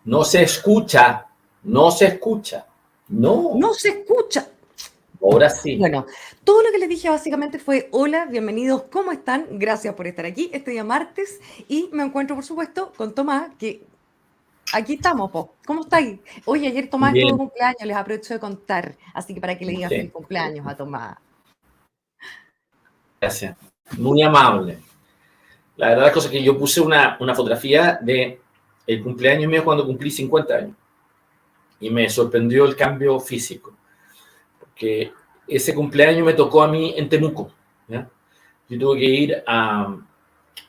No se escucha, no se escucha. No, No se escucha. ahora sí. Bueno, todo lo que les dije básicamente fue: hola, bienvenidos, ¿cómo están? Gracias por estar aquí este día martes. Y me encuentro, por supuesto, con Tomás, que aquí estamos, po. ¿Cómo estáis? Oye, ayer Tomás estuvo de Bien, cumpleaños, les aprovecho de contar, así que para que le diga sí, feliz cumpleaños a Tomás. gracias. Muy amable. La verdad es que yo puse una fotografía de el cumpleaños mío cuando cumplí 50 años y me sorprendió el cambio físico, porque ese cumpleaños me tocó a mí en Temuco, ¿ya? Yo tuve que ir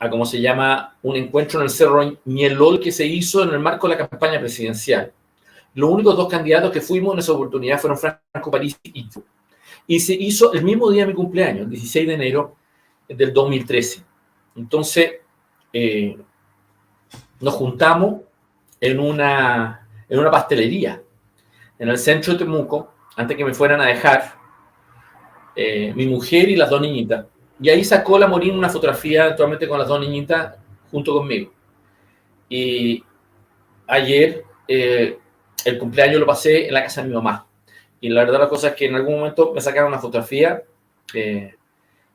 ¿cómo se llama? Un encuentro en el Cerro Ñelol que se hizo en el marco de la campaña presidencial. Los únicos dos candidatos que fuimos en esa oportunidad fueron Franco Parisi y yo. Y se hizo el mismo día de mi cumpleaños, el 16 de enero del 2013. Entonces, nos juntamos en una pastelería en el centro de Temuco, antes que me fueran a dejar mi mujer y las dos niñitas. Y ahí sacó la Morín una fotografía actualmente con las dos niñitas junto conmigo. Y ayer el cumpleaños lo pasé en la casa de mi mamá. Y la verdad las cosas es que en algún momento me sacaron una fotografía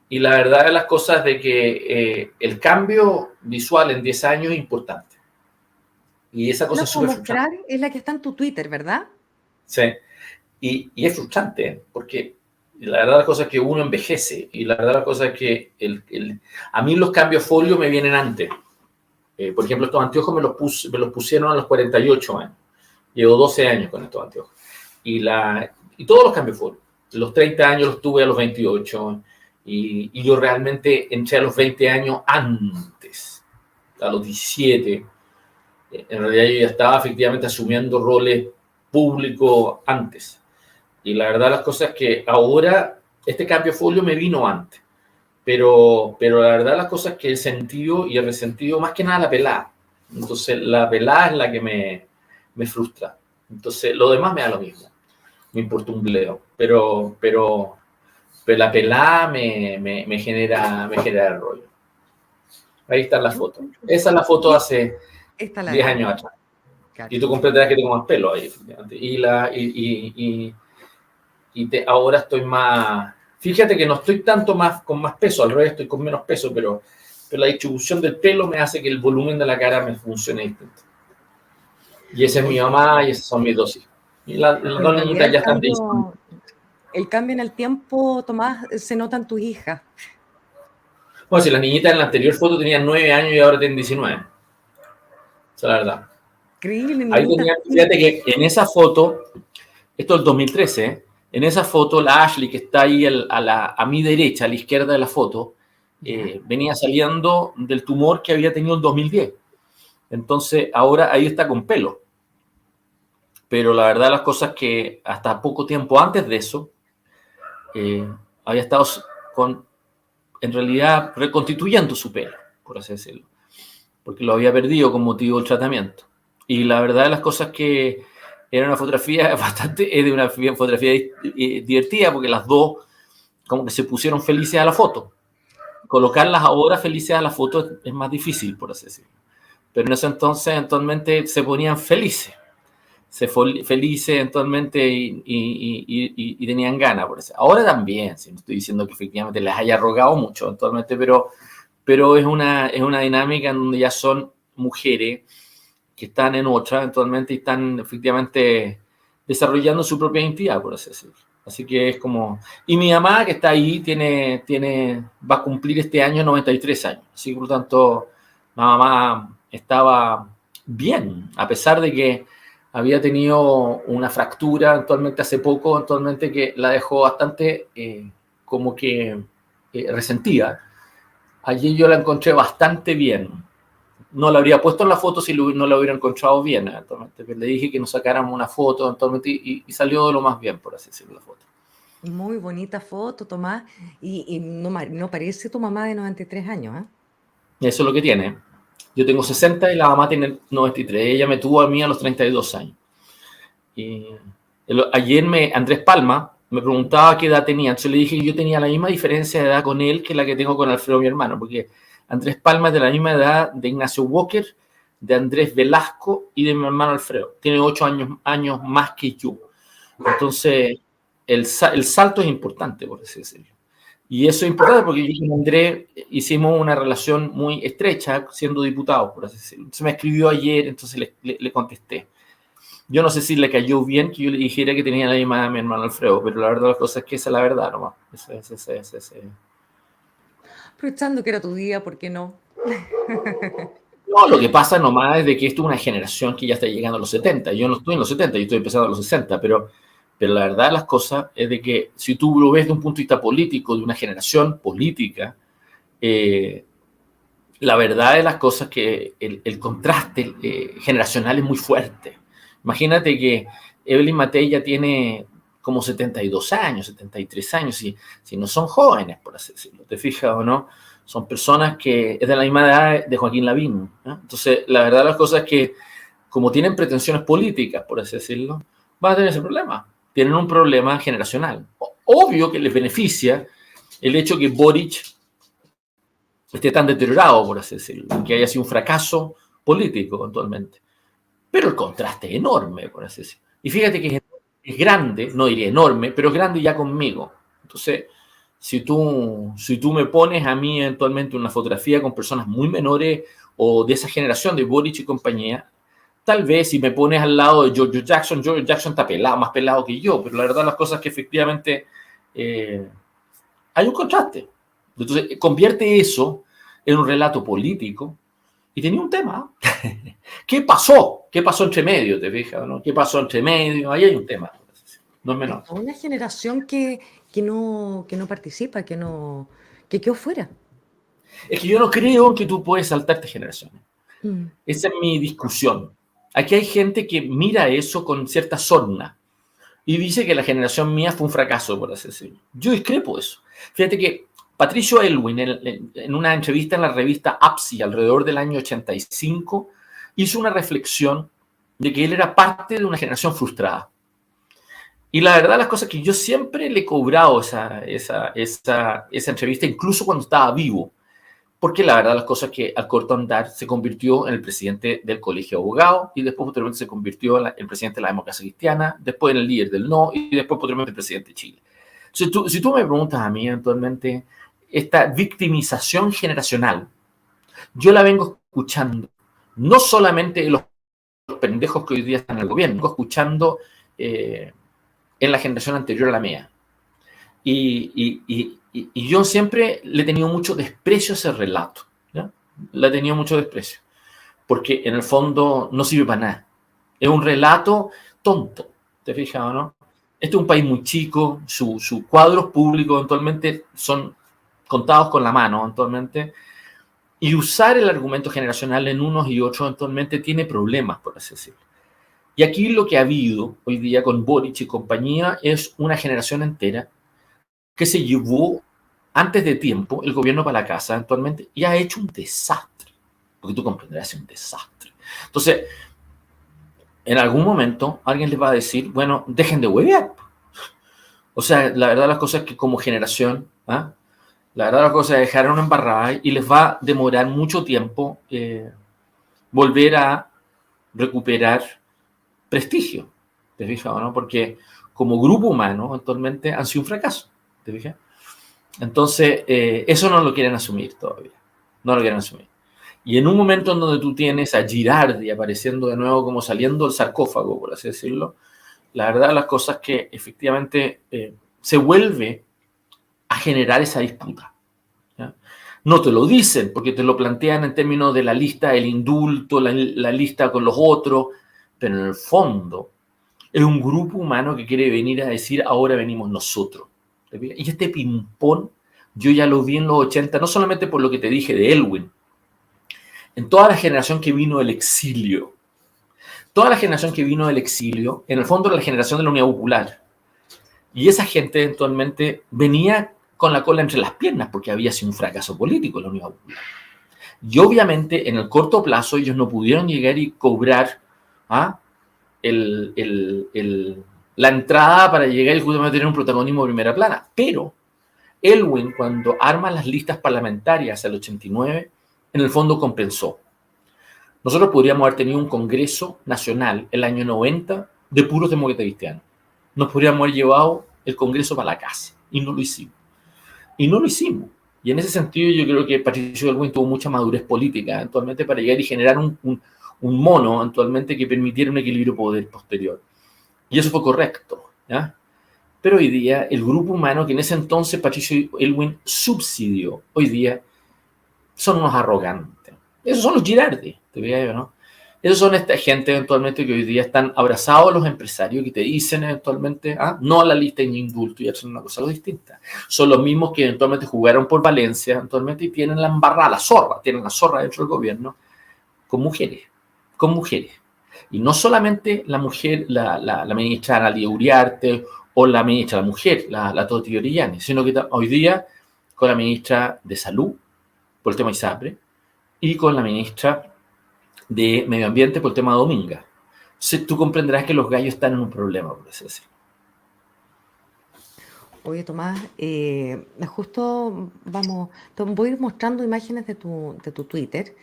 y la verdad de las cosas de que el cambio visual en 10 años es importante. Y esa cosa ¿La es puedo súper frustrante. mostrar? Es la que está en tu Twitter, ¿verdad? Sí. Y es frustrante, porque la verdad la cosa es que uno envejece y la verdad la cosa es que a mí los cambios folio me vienen antes. Por ejemplo, estos anteojos me los pusieron a los 48 años. Llevo 12 años con estos anteojos. Y todos los cambios folio. Los 30 años los tuve a los 28 y yo realmente entré a los 20 años antes, a los 17. En realidad yo ya estaba efectivamente asumiendo roles públicos antes. Y la verdad las cosas es que ahora este cambio folio me vino antes. Pero la verdad las cosas es que el sentido y el resentido, más que nada la pelada. Entonces la pelada es la que me frustra. Entonces lo demás me da lo mismo. Me importa un bledo. Pero la pelada me genera el rollo. Ahí está la Yo foto. encuentro Esa es la foto que hace esta es la de 10 años ahora. atrás. Y Cacho. tú comprenderás que tengo más pelo ahí. Ahora estoy más... Fíjate que no estoy tanto más con más peso, al revés estoy con menos peso, pero la distribución del pelo me hace que el volumen de la cara me funcione distinto. Y esa es mi Oye, mamá y esas son mis dos hijas. Y las en dos realidad niñitas ya están de hija. el cambio en el tiempo, Tomás, se nota en tus hijas. Bueno, si las niñitas en la anterior foto tenían 9 años y ahora tienen 19. Esa es la verdad. Increíble, Ahí niñita. tenía, fíjate que en esa foto, esto es el 2013, en esa foto la Ashley que está ahí a mi derecha, a la izquierda de la foto, ¿Ya? venía saliendo del tumor que había tenido en 2010. Entonces ahora ahí está con pelo. Pero la verdad las cosas es que hasta poco tiempo antes de eso, había estado en realidad reconstituyendo su pelo, por así decirlo, porque lo había perdido con motivo del tratamiento. Y la verdad de las cosas es que era una fotografía fotografía divertida, porque las dos como que se pusieron felices a la foto. Colocarlas ahora felices a la foto es más difícil, por así decirlo. Pero en ese entonces, actualmente, se ponían felices. Felices eventualmente y tenían ganas por eso. Ahora también, si no estoy diciendo que efectivamente les haya rogado mucho eventualmente, pero es una dinámica en donde ya son mujeres que están en otra eventualmente y están efectivamente desarrollando su propia identidad, por así decirlo. Así que es como... Y mi mamá, que está ahí, va a cumplir este año 93 años. Así que, por lo tanto, la mamá estaba bien, a pesar de que había tenido una fractura actualmente hace poco, actualmente que la dejó bastante como que resentida. Allí yo la encontré bastante bien. No la habría puesto en la foto si no la hubiera encontrado bien, eventualmente. Pero le dije que nos sacáramos una foto eventualmente y salió de lo más bien, por así decirlo, la foto. Muy bonita foto, Tomás. Y no, no parece tu mamá de 93 años, ¿eh? Eso es lo que tiene. Yo tengo 60 y la mamá tiene 93. Ella me tuvo a mí a los 32 años. Y ayer Andrés Palma me preguntaba qué edad tenía. Entonces le dije que yo tenía la misma diferencia de edad con él que la que tengo con Alfredo, mi hermano, porque Andrés Palma es de la misma edad de Ignacio Walker, de Andrés Velasco y de mi hermano Alfredo. Tiene 8 años más que yo. Entonces, el salto es importante, por así decirlo. Y eso es importante porque yo con Andrés hicimos una relación muy estrecha siendo diputados, por así decirlo. Entonces me escribió ayer, entonces le contesté. Yo no sé si le cayó bien que yo le dijera que tenía la misma edad a mi hermano Alfredo, pero la verdad de las cosas es que esa es la verdad nomás. Aprovechando que era tu día, ¿por qué no? No, lo que pasa nomás es de que esto es una generación que ya está llegando a los 70. Yo no estoy en los 70, yo estoy empezando a los 60, pero la verdad de las cosas es de que si tú lo ves de un punto de vista político, de una generación política, la verdad de las cosas es que el contraste generacional es muy fuerte. Imagínate que Evelyn Matei ya tiene como 72 años, 73 años, si no son jóvenes, por así decirlo, ¿te fijas o no? Son personas que es de la misma edad de Joaquín Lavín, ¿no? Entonces, la verdad de las cosas es que como tienen pretensiones políticas, por así decirlo, van a tener ese problema. Tienen un problema generacional. Obvio que les beneficia el hecho que Boric esté tan deteriorado, por así decirlo, que haya sido un fracaso político eventualmente. Pero el contraste es enorme, por así decirlo. Y fíjate que es grande, no diría enorme, pero es grande ya conmigo. Entonces, si tú me pones a mí eventualmente una fotografía con personas muy menores o de esa generación de Boric y compañía, tal vez si me pones al lado de George Jackson está pelado, más pelado que yo, pero la verdad las cosas es que efectivamente hay un contraste. Entonces, convierte eso en un relato político y tenía un tema. ¿Qué pasó? ¿Qué pasó entre medio? ¿Te fijas? ¿No? ¿Qué pasó entre medio? Ahí hay un tema. No es menor. Una generación que no participa, que quedó fuera. Es que yo no creo que tú puedes saltarte generaciones. Mm. Esa es mi discusión. Aquí hay gente que mira eso con cierta sorna y dice que la generación mía fue un fracaso, por así decirlo. Yo discrepo de eso. Fíjate que Patricio Aylwin, en una entrevista en la revista APSI alrededor del año 85, hizo una reflexión de que él era parte de una generación frustrada. Y la verdad, las cosas que yo siempre le he cobrado esa entrevista, incluso cuando estaba vivo, porque la verdad, las cosas que al corto andar se convirtió en el presidente del Colegio de Abogados y después posteriormente se convirtió en el presidente de la democracia cristiana, después en el líder del no y después posteriormente el presidente de Chile. Si tú me preguntas a mí, eventualmente, esta victimización generacional, yo la vengo escuchando, no solamente de los pendejos que hoy día están en el gobierno, vengo escuchando en la generación anterior a la mía. Y yo siempre le he tenido mucho desprecio a ese relato. ¿Ya? Le he tenido mucho desprecio. Porque en el fondo no sirve para nada. Es un relato tonto. ¿Te fijas o no? Este es un país muy chico. Sus cuadros públicos eventualmente son contados con la mano eventualmente. Y usar el argumento generacional en unos y otros eventualmente tiene problemas, por así decirlo. Y aquí lo que ha habido hoy día con Boric y compañía es una generación entera que se llevó antes de tiempo el gobierno para la casa actualmente y ha hecho un desastre. Porque tú comprenderás, es un desastre. Entonces, en algún momento alguien les va a decir, bueno, dejen de huevear. O sea, la verdad las cosas es que como generación, la verdad las cosas dejaron embarradas y les va a demorar mucho tiempo volver a recuperar prestigio. ¿Te fijas o no? Porque como grupo humano actualmente han sido un fracaso. ¿Te fijas? Entonces, eso no lo quieren asumir todavía. No lo quieren asumir. Y en un momento en donde tú tienes a Girardi apareciendo de nuevo como saliendo del sarcófago, por así decirlo, la verdad las cosas que efectivamente se vuelve a generar esa disputa. ¿Ya? No te lo dicen porque te lo plantean en términos de la lista del indulto, la lista con los otros, pero en el fondo es un grupo humano que quiere venir a decir ahora venimos nosotros. Y este ping-pong yo ya lo vi en los 80, no solamente por lo que te dije de Elwin, en toda la generación que vino del exilio. Toda la generación que vino del exilio, en el fondo era la generación de la Unidad Popular. Y esa gente eventualmente venía con la cola entre las piernas porque había sido un fracaso político la Unidad Popular. Y obviamente en el corto plazo ellos no pudieron llegar y cobrar la entrada para llegar y justamente tener un protagonismo de primera plana. Pero Elwin, cuando arma las listas parlamentarias al 89, en el fondo compensó. Nosotros podríamos haber tenido un Congreso Nacional el año 90 de puros demócratas cristianos. Nos podríamos haber llevado el Congreso para la casa y no lo hicimos. Y no lo hicimos. Y en ese sentido yo creo que Patricio Aylwin tuvo mucha madurez política actualmente para llegar y generar un mono actualmente que permitiera un equilibrio poder posterior. Y eso fue correcto, ¿ya? Pero hoy día el grupo humano que en ese entonces Patricio Aylwin subsidió, hoy día son unos arrogantes. Esos son los Girardi, te diría yo, ¿no? Esos son esta gente eventualmente que hoy día están abrazados a los empresarios que te dicen eventualmente, no a la lista de indulto y hacen una cosa distinta. Son los mismos que eventualmente jugaron por Valencia eventualmente y tienen la embarrada, la zorra, tienen la zorra dentro del gobierno con mujeres. Y no solamente la mujer, la ministra Analia Uriarte o la ministra, la mujer, la Toti Orellana, sino que hoy día con la ministra de Salud por el tema ISAPRE y con la ministra de Medio Ambiente por el tema Dominga. Entonces, tú comprenderás que los gallos están en un problema, por así decirlo. Oye, Tomás, justo voy a ir mostrando imágenes de tu Twitter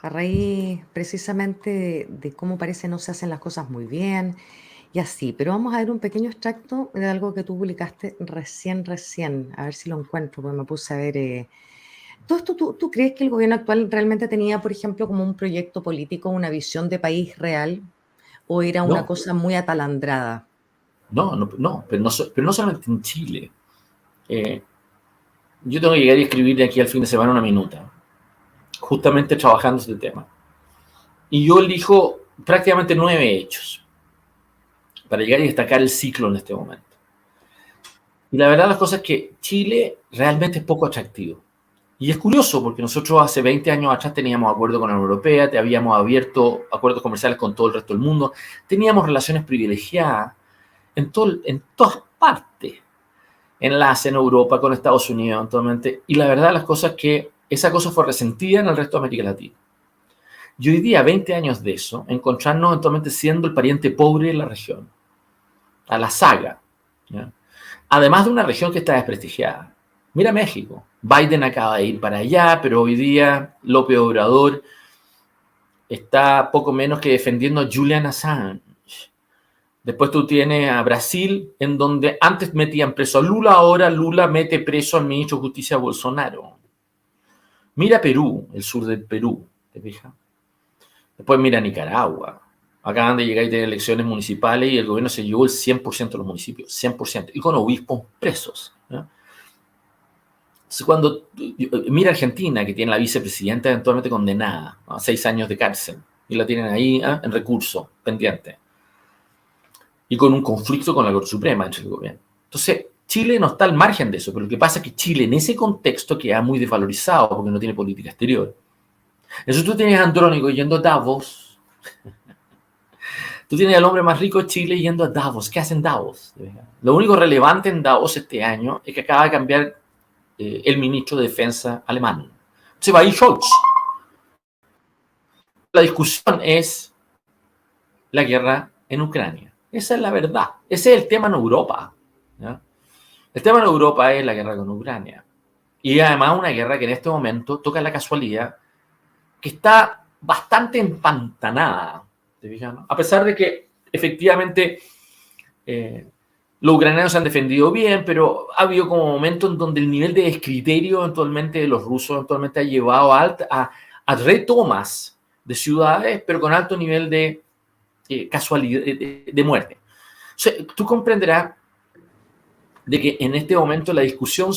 a raíz precisamente de cómo parece no se hacen las cosas muy bien y así, pero vamos a ver un pequeño extracto de algo que tú publicaste recién, a ver si lo encuentro, porque me puse a ver. Todo esto, ¿tú crees que el gobierno actual realmente tenía, por ejemplo, como un proyecto político, una visión de país real, o era una cosa muy atalandrada? No, pero no solamente en Chile. Yo tengo que llegar y escribir de aquí al fin de semana una minuta, justamente trabajando este tema. Y yo elijo prácticamente 9 hechos para llegar y destacar el ciclo en este momento. Y la verdad las cosas es que Chile realmente es poco atractivo. Y es curioso porque nosotros hace 20 años atrás teníamos acuerdos con la Unión Europea, te habíamos abierto acuerdos comerciales con todo el resto del mundo, teníamos relaciones privilegiadas en todas partes, en la Asia, en Europa, con Estados Unidos, actualmente. Y la verdad las cosas es que esa cosa fue resentida en el resto de América Latina. Y hoy día, 20 años de eso, encontrarnos actualmente siendo el pariente pobre de la región, a la saga, ¿ya? Además de una región que está desprestigiada. Mira México. Biden acaba de ir para allá, pero hoy día López Obrador está poco menos que defendiendo a Julian Assange. Después tú tienes a Brasil, en donde antes metían preso a Lula, ahora Lula mete preso al ministro de Justicia Bolsonaro. Mira Perú, el sur del Perú, ¿te fijas? Después mira Nicaragua. Acaban de llegar y tener elecciones municipales y el gobierno se llevó el 100% de los municipios, 100%, y con obispos presos, ¿no? Entonces, cuando mira Argentina, que tiene la vicepresidenta eventualmente condenada a 6 años de cárcel, y la tienen ahí en recurso, pendiente, y con un conflicto con la Corte Suprema entre el gobierno. Entonces, Chile no está al margen de eso, pero lo que pasa es que Chile en ese contexto queda muy desvalorizado porque no tiene política exterior. Entonces tú tienes a Andrónico yendo a Davos. Tú tienes al hombre más rico de Chile yendo a Davos. ¿Qué hacen Davos? Lo único relevante en Davos este año es que acaba de cambiar el ministro de Defensa alemán. Se va a ir Scholz. La discusión es la guerra en Ucrania. Esa es la verdad. Ese es el tema en Europa, ¿ya? El tema en Europa es la guerra con Ucrania. Y además una guerra que en este momento toca la casualidad que está bastante empantanada. ¿Te fijas, no? A pesar de que efectivamente los ucranianos se han defendido bien, pero ha habido como momentos en donde el nivel de descriterio eventualmente de los rusos eventualmente ha llevado a retomas de ciudades, pero con alto nivel de casualidad, de muerte. O sea, tú comprenderás de que en este momento la discusión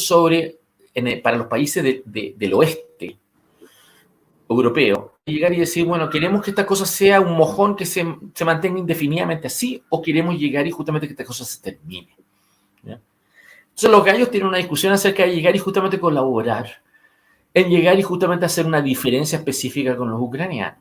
para los países del oeste europeo, llegar y decir, bueno, queremos que esta cosa sea un mojón que se mantenga indefinidamente así, o queremos llegar y justamente que esta cosa se termine, ¿ya? Entonces los gallos tienen una discusión acerca de llegar y justamente colaborar, en llegar y justamente hacer una diferencia específica con los ucranianos.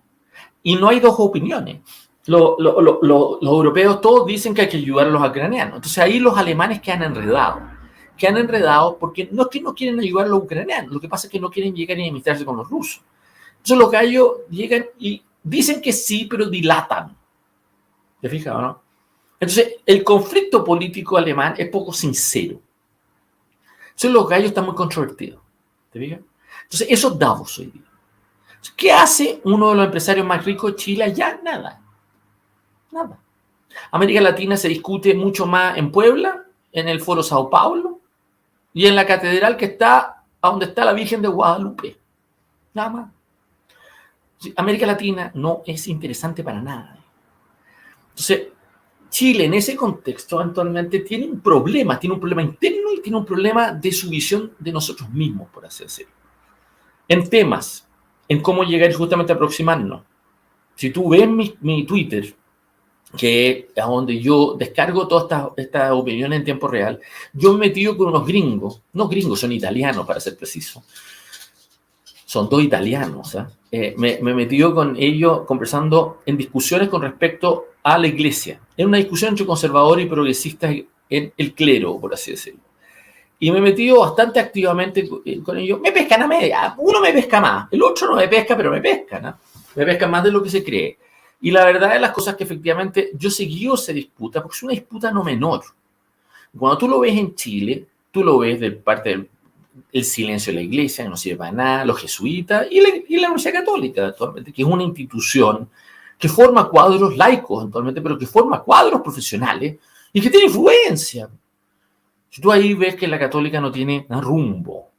Y no hay dos opiniones. Los europeos todos dicen que hay que ayudar a los ucranianos. Entonces ahí los alemanes quedan enredados porque no es que no quieren ayudar a los ucranianos, lo que pasa es que no quieren llegar y enemistarse con los rusos. Entonces los gallos llegan y dicen que sí, pero dilatan. ¿Te fijas, no? Entonces el conflicto político alemán es poco sincero. Entonces los gallos están muy controvertidos. ¿Te fijas? Entonces eso es Davos hoy día. ¿Qué hace uno de los empresarios más ricos de Chile allá? Nada. Nada. América Latina se discute mucho más en Puebla, en el Foro Sao Paulo y en la catedral que está a donde está la Virgen de Guadalupe. Nada más. América Latina no es interesante para nada. Entonces, Chile en ese contexto actualmente tiene un problema interno y tiene un problema de su visión de nosotros mismos, por así decirlo. En temas, en cómo llegar justamente a aproximarnos. Si tú ves mi Twitter, que es donde yo descargo todas estas opiniones en tiempo real, yo me he metido con unos gringos, no gringos, son italianos para ser preciso. Son 2 italianos. Me he metido con ellos conversando en discusiones con respecto a la iglesia. Es una discusión entre conservadores y progresistas en el clero, por así decirlo. Y me he metido bastante activamente con ellos. Me pescan a media. Uno me pesca más. El otro no me pesca, pero me pescan. ¿No? Me pescan más de lo que se cree. Y la verdad de las cosas que efectivamente yo seguí esa disputa, porque es una disputa no menor. Cuando tú lo ves en Chile, tú lo ves de parte del silencio de la iglesia, que no sirve para nada, los jesuitas y la Universidad Católica actualmente, que es una institución que forma cuadros laicos actualmente, pero que forma cuadros profesionales y que tiene influencia. Si tú ahí ves que la Católica no tiene rumbo.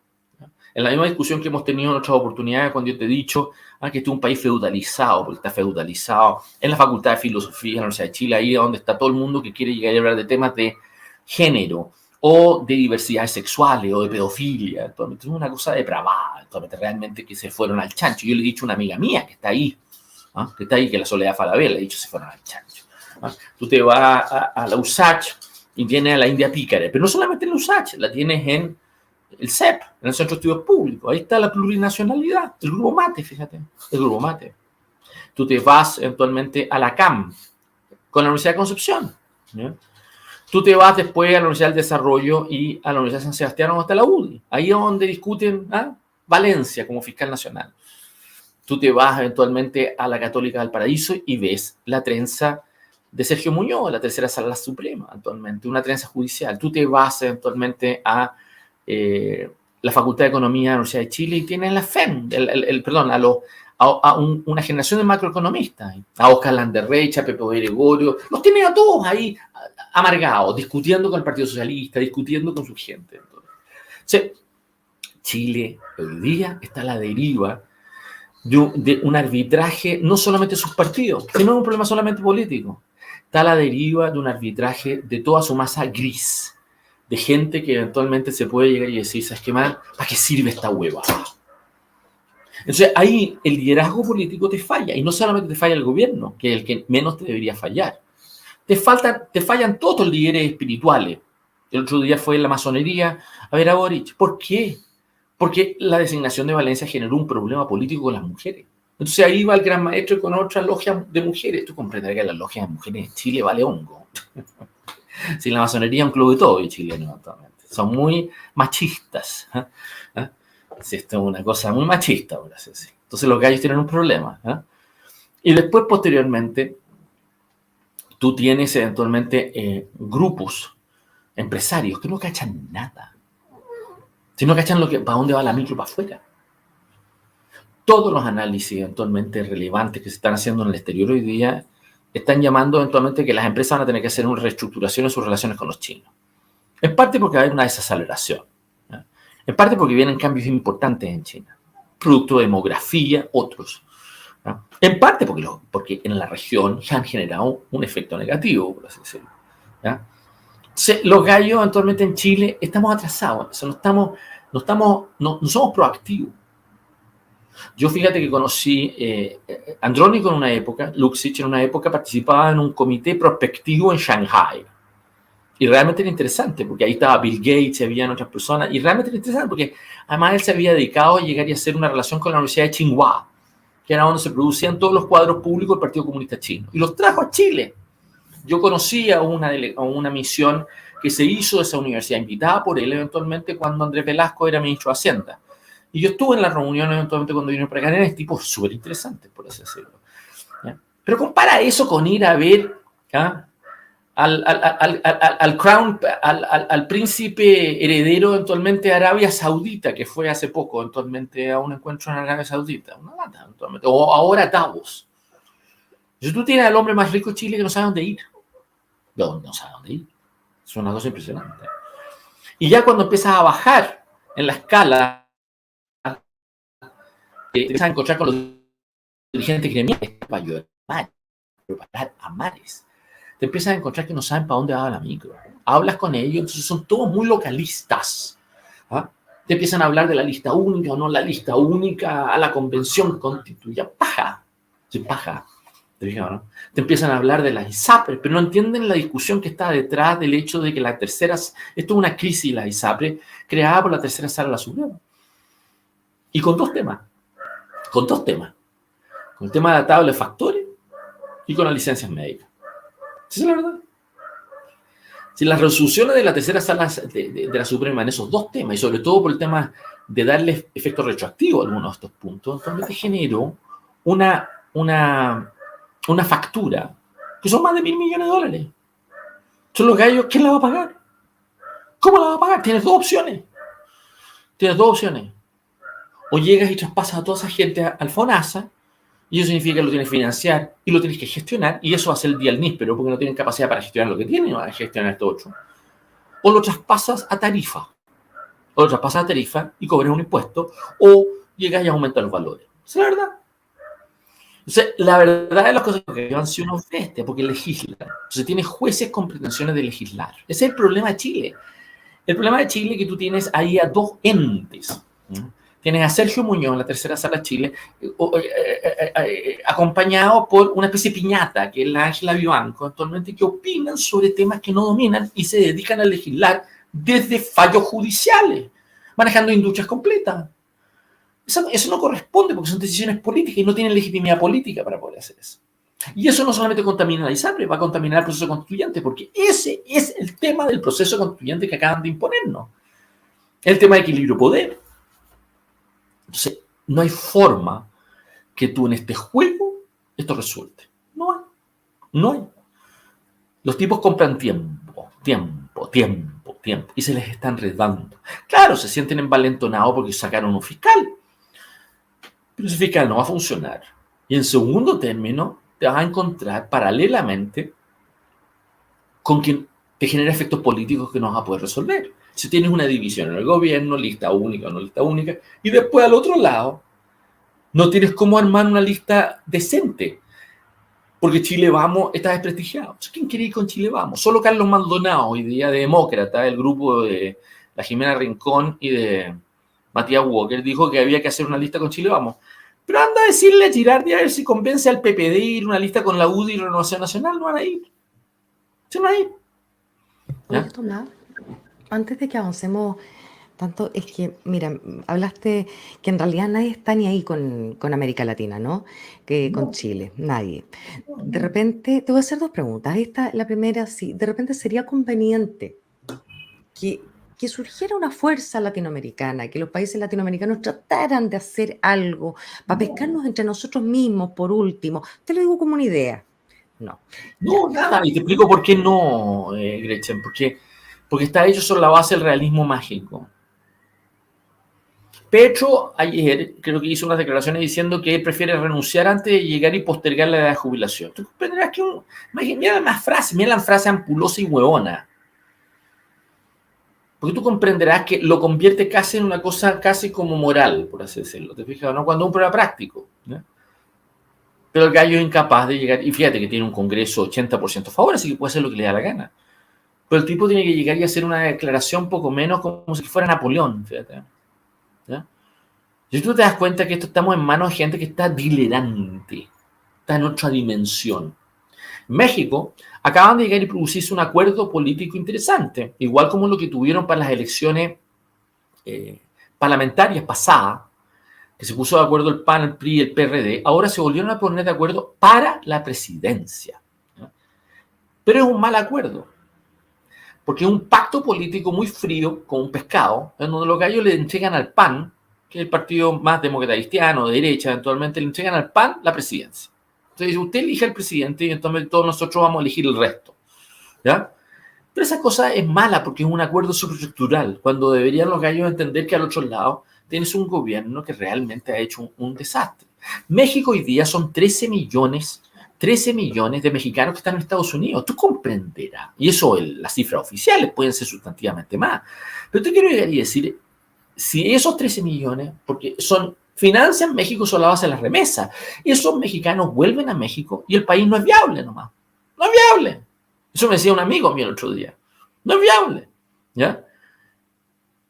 En la misma discusión que hemos tenido en otras oportunidades, cuando yo te he dicho que este es un país feudalizado, porque está feudalizado en la Facultad de Filosofía, en la Universidad de Chile, ahí donde está todo el mundo que quiere llegar a hablar de temas de género, o de diversidades sexuales, o de pedofilia. Actualmente es una cosa depravada, actualmente realmente que se fueron al chancho. Yo le he dicho a una amiga mía que está ahí, que la Soledad Falabella, le he dicho se fueron al chancho. Tú te vas a la USACH y tienes a la India Pícara, pero no solamente en la USACH, la tienes en el CEP, en el Centro de Estudios Públicos. Ahí está la plurinacionalidad, el grupo Mate, fíjate, el grupo Mate. Tú te vas eventualmente a la CAM, con la Universidad de Concepción, ¿no? Tú te vas después a la Universidad del Desarrollo y a la Universidad de San Sebastián, donde está la UDI. Ahí es donde discuten Valencia como fiscal nacional. Tú te vas eventualmente a la Católica del Paraíso y ves la trenza de Sergio Muñoz, la tercera sala suprema, actualmente, una trenza judicial. Tú te vas eventualmente a la Facultad de Economía de la Universidad de Chile y tienes la FEM, una generación de macroeconomistas, a Oscar Landerreich, a Pepe Gregorio, los tiene a todos ahí amargados, discutiendo con el Partido Socialista, discutiendo con su gente. Entonces, Chile hoy día está a la deriva de un arbitraje, no solamente de sus partidos, sino un problema solamente político. Está a la deriva de un arbitraje de toda su masa gris, de gente que eventualmente se puede llegar y decir, ¿sabes qué mal? ¿Para qué sirve esta hueva? Entonces ahí el liderazgo político te falla, y no solamente te falla el gobierno, que es el que menos te debería fallar. Te fallan todos los líderes espirituales. El otro día fue en la masonería a ver a Boric. ¿Por qué? Porque la designación de Valencia generó un problema político con las mujeres. Entonces ahí va el gran maestro con otra logia de mujeres. Tú comprenderás que las logias de mujeres en Chile vale hongo. Si la masonería es un club de todo, y chileno actualmente. Son muy machistas. Sí, esto es una cosa muy machista, por así decirlo. Entonces los gallos tienen un problema. Y después, posteriormente, tú tienes eventualmente grupos empresarios que no cachan nada. Si no cachan para dónde va la micro para afuera. Todos los análisis eventualmente relevantes que se están haciendo en el exterior hoy día están llamando eventualmente que las empresas van a tener que hacer una reestructuración en sus relaciones con los chinos. En parte porque va a haber una desaceleración. En parte porque vienen cambios importantes en China. Producto de demografía, otros. En parte porque en la región se han generado un efecto negativo, por así decirlo. Los gallos eventualmente en Chile estamos atrasados. No somos proactivos. Yo fíjate que conocí Andrónico en una época, Luxich en una época participaba en un comité prospectivo en Shanghai. Y realmente era interesante, porque ahí estaba Bill Gates, habían otras personas, y realmente era interesante porque además él se había dedicado a llegar y hacer una relación con la Universidad de Tsinghua, que era donde se producían todos los cuadros públicos del Partido Comunista Chino, y los trajo a Chile. Yo conocí a una misión que se hizo de esa universidad, invitada por él eventualmente cuando Andrés Velasco era ministro de Hacienda. Y yo estuve en la reunión eventualmente cuando vino para acá, eran tipos súper interesantes, por así decirlo. ¿Ya? Pero compara eso con ir a ver al príncipe heredero eventualmente de Arabia Saudita, que fue hace poco eventualmente a un encuentro en Arabia Saudita, una lata, eventualmente, o ahora Davos. Si tú tienes al hombre más rico de Chile que no sabe dónde ir, no sabe dónde ir. Es una cosa impresionante. Y ya cuando empiezas a bajar en la escala, te empiezas a encontrar con los dirigentes gremiales para llorar, preparar a mares. Te empiezas a encontrar que no saben para dónde va la micro. Hablas con ellos, entonces son todos muy localistas. ¿Ah? Te empiezan a hablar de la lista única o no la lista única a la convención constituida. Paja. Sí, paja. ¿Te fijas, no? Te empiezan a hablar de las ISAPRES, pero no entienden la discusión que está detrás del hecho de que la tercera... Esto es una crisis, la ISAPRES, creada por la tercera sala de la Suprema. Y con dos temas. Con el tema de la tabla de factores y con las licencias médicas. Esa es la verdad. Si las resoluciones de la tercera sala de la Suprema en esos dos temas, y sobre todo por el tema de darle efecto retroactivo a algunos de estos puntos, entonces generó una factura que son más de $1.000 millones. Son los gallos, ¿quién la va a pagar? ¿Cómo la va a pagar? Tienes dos opciones. O llegas y traspasas a toda esa gente al FONASA, y eso significa que lo tienes que financiar y lo tienes que gestionar, y eso hace el día al níspero, porque no tienen capacidad para gestionar lo que tienen, van a gestionar esto otro. O lo traspasas a tarifa, y cobras un impuesto, o llegas y aumentas los valores. Esa es la verdad. Entonces, la verdad de las cosas que han sido unos bestias, porque legislan. Entonces, tienes jueces con pretensiones de legislar. Ese es el problema de Chile. El problema de Chile es que tú tienes ahí a dos entes. Tienes a Sergio Muñoz en la tercera sala de Chile, acompañado por una especie de piñata, que es la Ángela Vivanco, actualmente, que opinan sobre temas que no dominan y se dedican a legislar desde fallos judiciales, manejando industrias completas. Eso no corresponde porque son decisiones políticas y no tienen legitimidad política para poder hacer eso. Y eso no solamente contamina la ISAPRE, va a contaminar el proceso constituyente, porque ese es el tema del proceso constituyente que acaban de imponernos. El tema de equilibrio de poder. Entonces, no hay forma que tú en este juego esto resulte. No hay. Los tipos compran tiempo, y se les está enredando. Claro, se sienten envalentonados porque sacaron un fiscal, pero ese fiscal no va a funcionar. Y en segundo término, te vas a encontrar paralelamente con quien te genera efectos políticos que no vas a poder resolver. Si tienes una división en el gobierno, lista única o no lista única, y después al otro lado, no tienes cómo armar una lista decente, porque Chile Vamos está desprestigiado. ¿Quién quiere ir con Chile Vamos? Solo Carlos Maldonado, hoy día de Demócrata, el grupo de la Jimena Rincón y de Matías Walker, dijo que había que hacer una lista con Chile Vamos. Pero anda a decirle a Girardi a ver si convence al PPD a ir una lista con la UDI y Renovación Nacional. No van a ir. Se van a ir. Oye, Tomás, antes de que avancemos tanto, es que, mira, hablaste que en realidad nadie está ni ahí con América Latina, ¿no? Que con Chile, nadie. De repente, te voy a hacer dos preguntas. La primera, sí, de repente sería conveniente que surgiera una fuerza latinoamericana, que los países latinoamericanos trataran de hacer algo para pescarnos entre nosotros mismos, por último. Te lo digo como una idea. No. No, nada. Y te explico por qué no, Gretchen. Porque está hecho sobre la base del realismo mágico. Petro ayer creo que hizo unas declaraciones diciendo que él prefiere renunciar antes de llegar y postergar la edad de jubilación. Tú comprenderás que mira la frase ampulosa y huevona. Porque tú comprenderás que lo convierte casi en una cosa casi como moral, por así decirlo. ¿Te fijas? ¿No? Cuando un problema práctico. ¿No? Pero el gallo es incapaz de llegar, y fíjate que tiene un Congreso 80% a favor, así que puede hacer lo que le da la gana. Pero el tipo tiene que llegar y hacer una declaración poco menos como si fuera Napoleón, fíjate. ¿Ya? Si tú te das cuenta que estamos en manos de gente que está dilerante, está en otra dimensión. México acaban de llegar y producirse un acuerdo político interesante, igual como lo que tuvieron para las elecciones parlamentarias pasadas, que se puso de acuerdo el PAN, el PRI y el PRD, ahora se volvieron a poner de acuerdo para la presidencia. ¿No? Pero es un mal acuerdo, porque es un pacto político muy frío, con un pescado, en donde los gallos le entregan al PAN, que es el partido más demócrata cristiano, de derecha, eventualmente le entregan al PAN la presidencia. Entonces, usted elige al presidente y entonces todos nosotros vamos a elegir el resto. ¿ya? Pero esa cosa es mala porque es un acuerdo superestructural, cuando deberían los gallos entender que al otro lado tienes un gobierno que realmente ha hecho un desastre. México hoy día son 13 millones de mexicanos que están en Estados Unidos. Tú comprenderás. Y eso, las cifras oficiales pueden ser sustantivamente más. Pero te quiero llegar y decir, si esos 13 millones, porque financian México solo a base de las remesas, y esos mexicanos vuelven a México y el país no es viable nomás. No es viable. Eso me decía un amigo mío el otro día. No es viable. ¿Ya?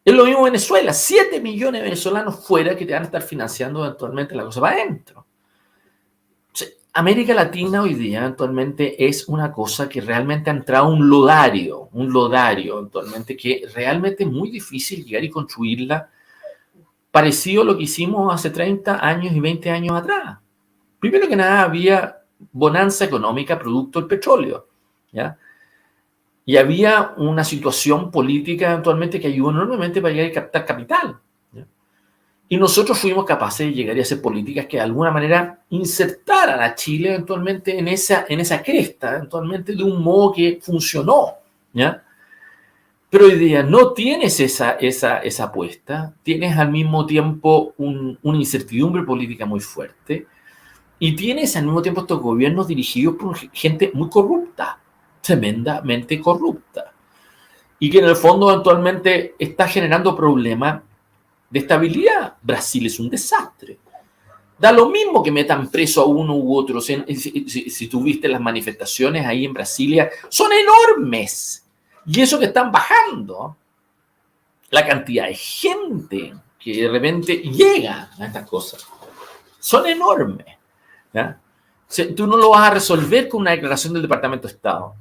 Es lo mismo Venezuela. 7 millones de venezolanos fuera que te van a estar financiando eventualmente la cosa para adentro. O sea, América Latina hoy día actualmente es una cosa que realmente ha entrado un lodario actualmente que realmente es muy difícil llegar y construirla parecido a lo que hicimos hace 30 años y 20 años atrás. Primero que nada había bonanza económica producto del petróleo, ¿ya? Y había una situación política eventualmente que ayudó enormemente para llegar a captar capital, ¿ya? Y nosotros fuimos capaces de llegar a hacer políticas que de alguna manera insertaran a Chile eventualmente en esa cresta, eventualmente de un modo que funcionó, ¿ya? Pero hoy día no tienes esa apuesta, tienes al mismo tiempo una incertidumbre política muy fuerte y tienes al mismo tiempo estos gobiernos dirigidos por gente muy corrupta, tremendamente corrupta, y que en el fondo eventualmente está generando problemas de estabilidad. Brasil es un desastre. Da lo mismo que metan preso a uno u otro. Si tuviste las manifestaciones ahí en Brasilia, son enormes. Y eso que están bajando, la cantidad de gente que de repente llega a estas cosas, son enormes, ¿ya? O sea, tú no lo vas a resolver con una declaración del Departamento de Estado.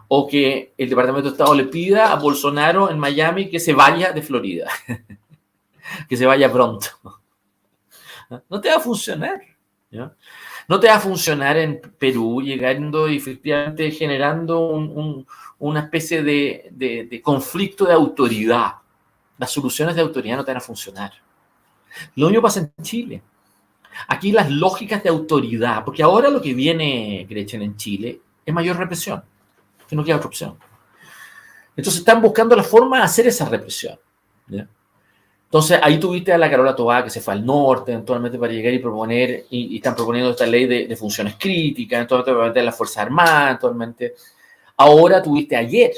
O que el Departamento de Estado le pida a Bolsonaro en Miami que se vaya de Florida. Que se vaya pronto. No te va a funcionar, ¿ya? No te va a funcionar en Perú llegando y efectivamente generando una especie de conflicto de autoridad. Las soluciones de autoridad no te van a funcionar. Lo mismo pasa en Chile. Aquí las lógicas de autoridad, porque ahora lo que viene, Gretchen, en Chile es mayor represión, que no queda otra opción. Entonces están buscando la forma de hacer esa represión, ¿ya? Entonces ahí tuviste a la Carola Toá que se fue al norte eventualmente para llegar y proponer, y están proponiendo esta ley de funciones críticas, eventualmente para meter las Fuerzas Armadas, eventualmente. Ahora tuviste ayer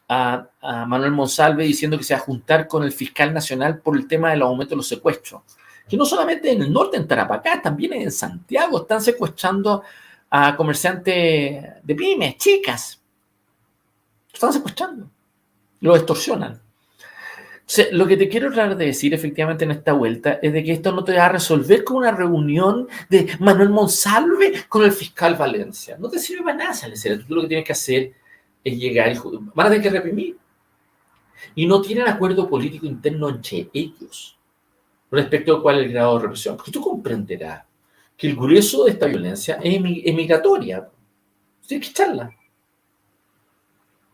a Manuel Monsalve diciendo que se va a juntar con el fiscal nacional por el tema del aumento de los secuestros. Que no solamente en el norte, en Tarapacá, también en Santiago están secuestrando a comerciantes de pymes, chicas. Están secuestrando, los extorsionan. O sea, lo que te quiero tratar de decir efectivamente en esta vuelta es de que esto no te va a resolver con una reunión de Manuel Monsalve con el fiscal Valencia. No te sirve para nada, Salcedo. Tú lo que tienes que hacer es llegar y van a tener que reprimir. Y no tienen acuerdo político interno entre ellos respecto a cuál es el grado de represión. Porque tú comprenderás que el grueso de esta violencia es migratoria. Tienes que echarla.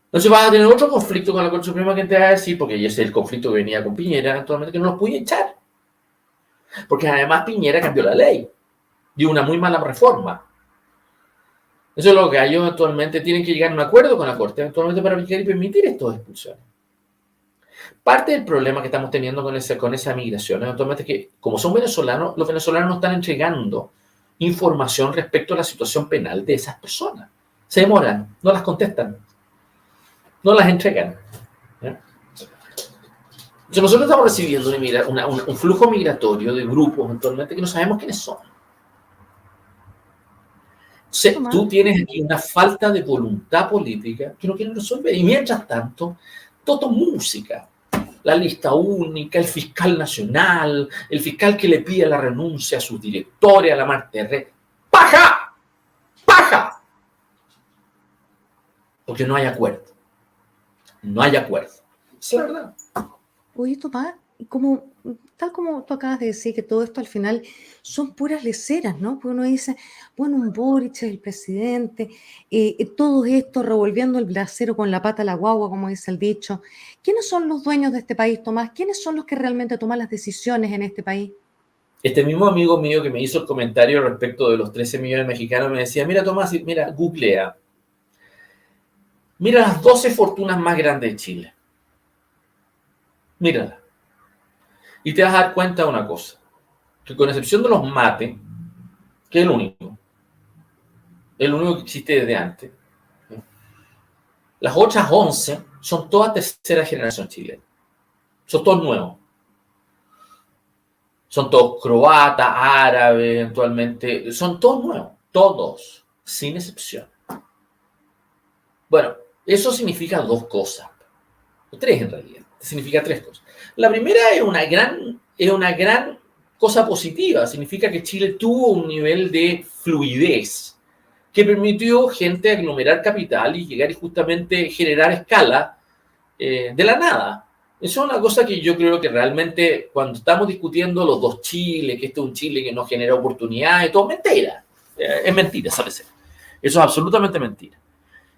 Entonces vas a tener otro conflicto con la Corte Suprema que te va a decir, porque ese es el conflicto que venía con Piñera, actualmente que no los puede echar. Porque además Piñera cambió la ley. Dio una muy mala reforma. Eso es lo que ellos actualmente tienen que llegar a un acuerdo con la Corte, eventualmente para permitir estas expulsiones. Parte del problema que estamos teniendo con esa migración, eventualmente, es que como son venezolanos, los venezolanos no están entregando información respecto a la situación penal de esas personas. Se demoran, no las contestan. No las entregan. ¿Ya? Entonces nosotros estamos recibiendo un flujo migratorio de grupos actualmente que no sabemos quiénes son. Entonces, tú tienes aquí una falta de voluntad política que no quieren resolver. Y mientras tanto, todo música. La lista única, el fiscal nacional, el fiscal que le pide la renuncia a sus directores, a la Marta Red. ¡Paja! ¡Paja! Porque no hay acuerdo. No hay acuerdo. Es la verdad. Oye, Tomás, tal como tú acabas de decir, que todo esto al final son puras leceras, ¿no? Porque uno dice, bueno, un Boric es el presidente, todo esto revolviendo el brasero con la pata a la guagua, como dice el dicho. ¿Quiénes son los dueños de este país, Tomás? ¿Quiénes son los que realmente toman las decisiones en este país? Este mismo amigo mío que me hizo el comentario respecto de los 13 millones mexicanos me decía, mira Tomás, mira, googlea. Mira las 12 fortunas más grandes de Chile. Míralas. Y te vas a dar cuenta de una cosa. Que con excepción de los mates, que es el único que existe desde antes, las otras 11 son todas tercera generación chilena. Son todos nuevos. Son todos croatas, árabes, eventualmente. Son todos nuevos. Todos. Sin excepción. Bueno, eso significa dos cosas. O tres en realidad. Significa tres cosas. La primera es una gran cosa positiva. Significa que Chile tuvo un nivel de fluidez que permitió gente aglomerar capital y llegar y justamente generar escala de la nada. Eso es una cosa que yo creo que realmente cuando estamos discutiendo los dos Chiles, que este es un Chile que no genera oportunidades, todo mentira. Es mentira, ¿sabes? Eso es absolutamente mentira.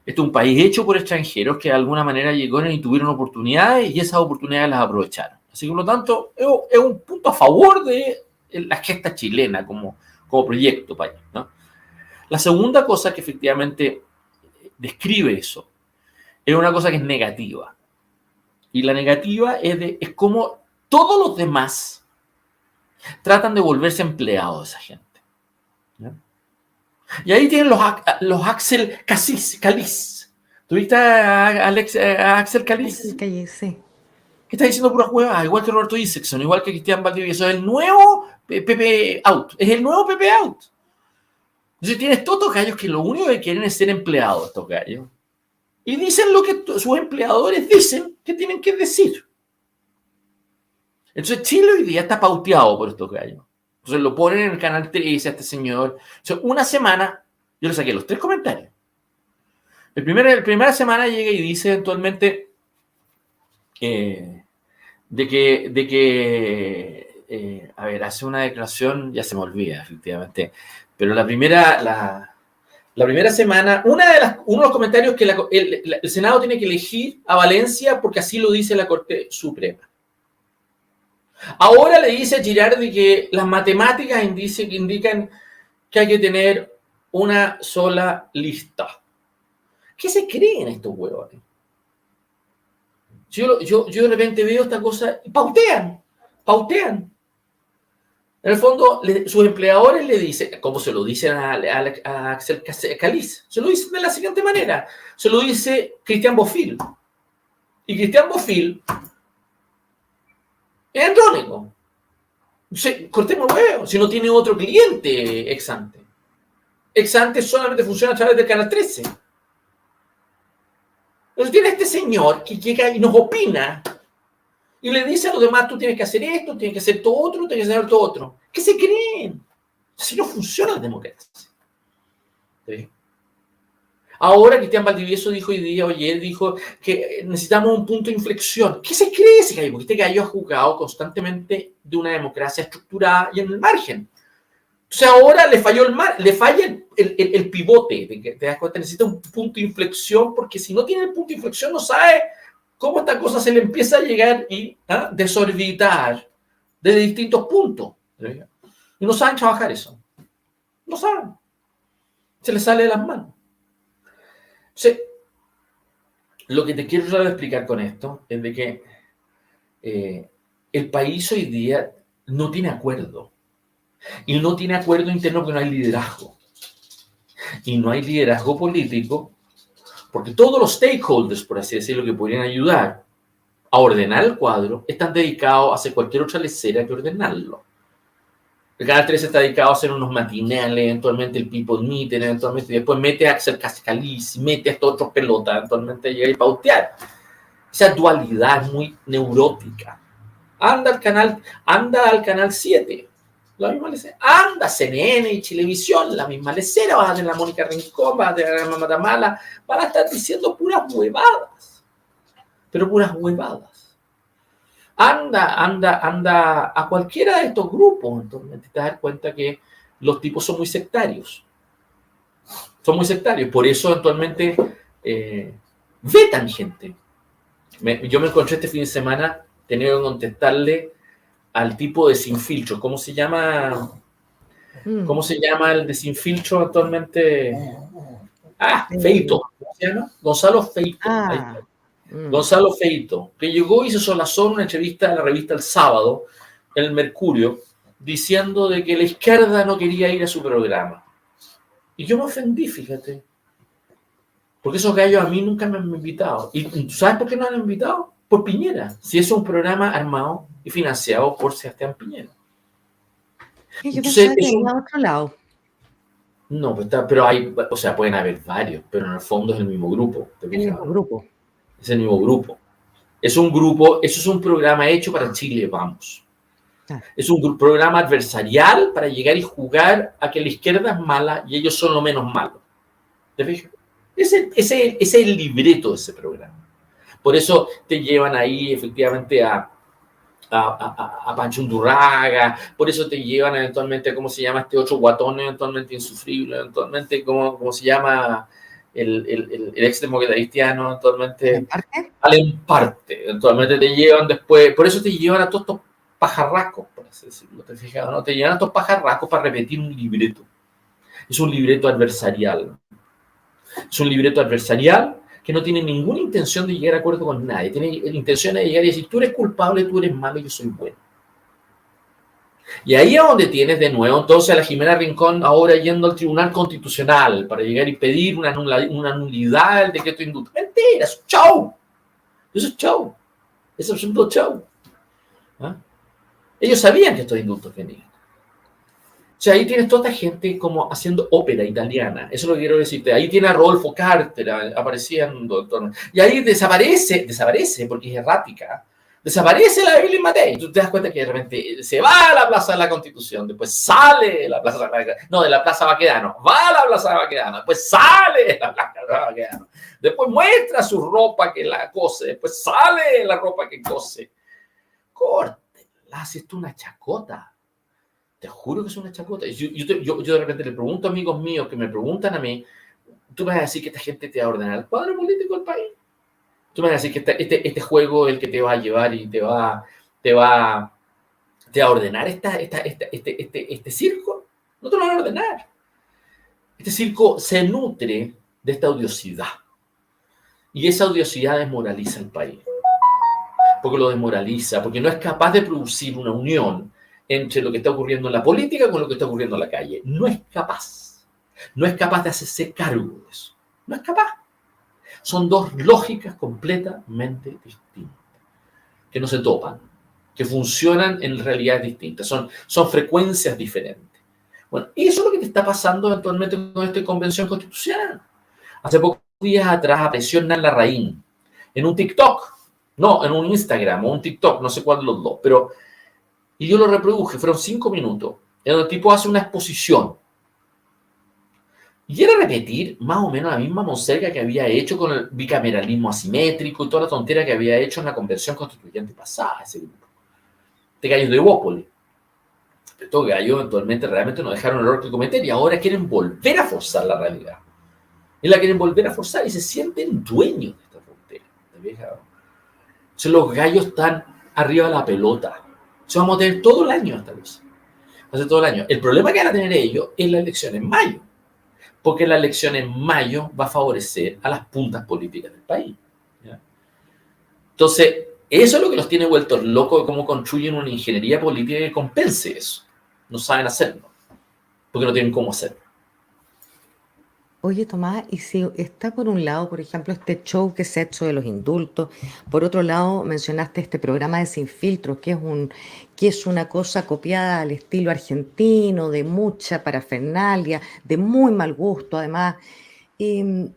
Este es un país hecho por extranjeros que de alguna manera llegaron y tuvieron oportunidades y esas oportunidades las aprovecharon. Así que, por lo tanto, es un punto a favor de la gesta chilena como proyecto país, ¿no? La segunda cosa que efectivamente describe eso es una cosa que es negativa. Y la negativa es como todos los demás tratan de volverse empleados de esa gente, ¿no? Y ahí tienen los Axel Caliz. ¿Tuviste a Axel Caliz? Sí. Que está diciendo puras huevas, igual que Roberto Isakson, igual que Cristian Valdivieso. Es el nuevo Pepe Out. Es el nuevo Pepe Out. Entonces tienes todos estos gallos que lo único que quieren es ser empleados, estos gallos. Y dicen lo que sus empleadores dicen que tienen que decir. Entonces Chile hoy día está pauteado por estos gallos. Entonces lo ponen en el canal 13 a este señor. Entonces, una semana, yo le saqué los 3 comentarios. La primera semana llega y dice eventualmente a ver, hace una declaración, ya se me olvida, efectivamente, pero la primera semana, uno de los comentarios que el Senado tiene que elegir a Valencia porque así lo dice la Corte Suprema. Ahora le dice a Girardi que las matemáticas indican que hay que tener una sola lista. ¿Qué se creen estos huevones? Yo de repente veo esta cosa y pautean. En el fondo, sus empleadores le dicen, como se lo dicen a Axel Caliz, se lo dicen de la siguiente manera. Se lo dice Cristian Bofill. Y Cristian Bofill es andrónico. Cortemos huevo, si no tiene otro cliente ex ante. Ex ante solamente funciona a través del canal 13. Entonces tiene este señor que llega y nos opina y le dice a los demás, tú tienes que hacer esto, tienes que hacer todo otro, tienes que hacer todo otro. ¿Qué se creen? Si no funciona la democracia. ¿Sí? Ahora Cristian Valdivieso dijo hoy día, ayer dijo que necesitamos un punto de inflexión. ¿Qué se cree ese gallo? Porque este gallo ha jugado constantemente de una democracia estructurada y en el margen. Entonces ahora le falla el pivote. ¿Te das cuenta? Necesita un punto de inflexión porque si no tiene el punto de inflexión no sabe cómo esta cosa se le empieza a llegar y desorbitar desde distintos puntos. Y no saben trabajar eso. No saben. Se les sale de las manos. Entonces, lo que te quiero tratar de explicar con esto es de que el país hoy día no tiene acuerdo. Y no tiene acuerdo interno porque no hay liderazgo. Y no hay liderazgo político porque todos los stakeholders, por así decirlo, que podrían ayudar a ordenar el cuadro, están dedicados a hacer cualquier otra lecera que ordenarlo. El Canal 13 está dedicado a hacer unos matinales, eventualmente el People Meeting, eventualmente, y después mete a Axel Caliz, mete a estos otros pelotas, eventualmente llega a pautear. Esa dualidad muy neurótica. Anda al canal 7, la misma lecera. Anda CNN y Chilevisión, la misma lecera. Vas a tener a Mónica Rincón, vas a tener a Mamá Tamala, van a estar diciendo puras huevadas. Pero puras huevadas. Anda a cualquiera de estos grupos, entonces te das cuenta que los tipos son muy sectarios. Por eso, eventualmente, vetan gente. Yo me encontré este fin de semana, tenía que contestarle al tipo de Sin Filtro. ¿Cómo se llama? ¿Cómo se llama el de Sin Filtro actualmente? Feito. se llama? Gonzalo Feito. Ahí está. Gonzalo Feito, que llegó y se solazó en una entrevista a la revista El Sábado, en el Mercurio, diciendo de que la izquierda no quería ir a su programa. Y yo me ofendí, fíjate. Porque esos gallos a mí nunca me han invitado. ¿Y sabes por qué no me han invitado? Por Piñera. Si es un programa armado y financiado por Sebastián Piñera. Yo pensaba que venía a otro lado. No, pero hay, o sea, pueden haber varios, pero en el fondo es el mismo grupo. El mismo grupo. Es el mismo grupo. Es un grupo, eso es un programa hecho para Chile, vamos. Es un programa adversarial para llegar y jugar a que la izquierda es mala y ellos son lo menos malos. ¿Te fijas? Ese es el libreto de ese programa. Por eso te llevan ahí efectivamente a Pancho Undurraga, por eso te llevan eventualmente, ¿cómo se llama este otro guatón eventualmente insufrible? Eventualmente, ¿cómo se llama el ex demócrata cristiano? Eventualmente, al emparte. Eventualmente te llevan después, por eso te llevan a todos estos pajarracos, por así decirlo, ¿te fijas? ¿No? Te llevan a estos pajarracos para repetir un libreto. Es un libreto adversarial. Es un libreto adversarial que no tiene ninguna intención de llegar a acuerdo con nadie. Tiene la intención de llegar y decir, tú eres culpable, tú eres malo, yo soy bueno. Y ahí es donde tienes de nuevo entonces a la Jimena Rincón ahora yendo al Tribunal Constitucional para llegar y pedir una nulidad del decreto de indulto. Mentira, es un show. Eso es show. Es absoluto show. ¿Ah? Ellos sabían que estos indultos venían. O sea, ahí tienes toda esta gente como haciendo ópera italiana. Eso es lo que quiero decirte. Ahí tiene a Rodolfo Carter apareciendo. Y ahí desaparece porque es errática. Desaparece la Evelyn Matei. Tú te das cuenta que de repente se va a la Plaza de la Constitución, después sale de la Plaza de la Plaza Baquedano, va a la Plaza de Baquedano, después sale de la Plaza de Baquedano, después muestra su ropa que la cose, después sale de la ropa que cose. Córtela, si esto es una chacota. Te juro que es una chacota. Yo de repente le pregunto a amigos míos que me preguntan a mí, tú me vas a decir que esta gente te va a ordenar el cuadro político del país. Tú me vas a decir que este juego es el que te va a llevar y te va a ordenar este circo. No te lo van a ordenar. Este circo se nutre de esta odiosidad. Y esa odiosidad desmoraliza el país. Porque lo desmoraliza, porque no es capaz de producir una unión entre lo que está ocurriendo en la política con lo que está ocurriendo en la calle. No es capaz. No es capaz de hacerse cargo de eso. No es capaz. Son dos lógicas completamente distintas, que no se topan, que funcionan en realidades distintas, son frecuencias diferentes. Bueno, y eso es lo que te está pasando eventualmente con esta convención constitucional. Hace pocos días atrás apareció Hernán Larraín en un TikTok, no, en un Instagram o un TikTok, no sé cuál de los dos, pero y yo lo reproduje, fueron 5 minutos, en donde el tipo hace una exposición. Y era repetir más o menos la misma monserga que había hecho con el bicameralismo asimétrico y toda la tontera que había hecho en la convención constituyente pasada, ese grupo. De gallos de Bópoli. Estos gallos eventualmente realmente no dejaron el error que cometer y ahora quieren volver a forzar la realidad. Y la quieren volver a forzar y se sienten dueños de esta frontera. Entonces los gallos están arriba de la pelota. Se vamos a tener todo el año esta cosa. Hace todo el año. El problema que van a tener ellos es la elección en mayo. Porque la elección en mayo va a favorecer a las puntas políticas del país. ¿Ya? Entonces, eso es lo que los tiene vueltos locos de cómo construyen una ingeniería política que compense eso. No saben hacerlo, porque no tienen cómo hacerlo. Oye, Tomás, y si está por un lado, por ejemplo, este show que se ha hecho de los indultos, por otro lado mencionaste este programa de Sin Filtros, que es una cosa copiada al estilo argentino, de mucha parafernalia, de muy mal gusto además. Em,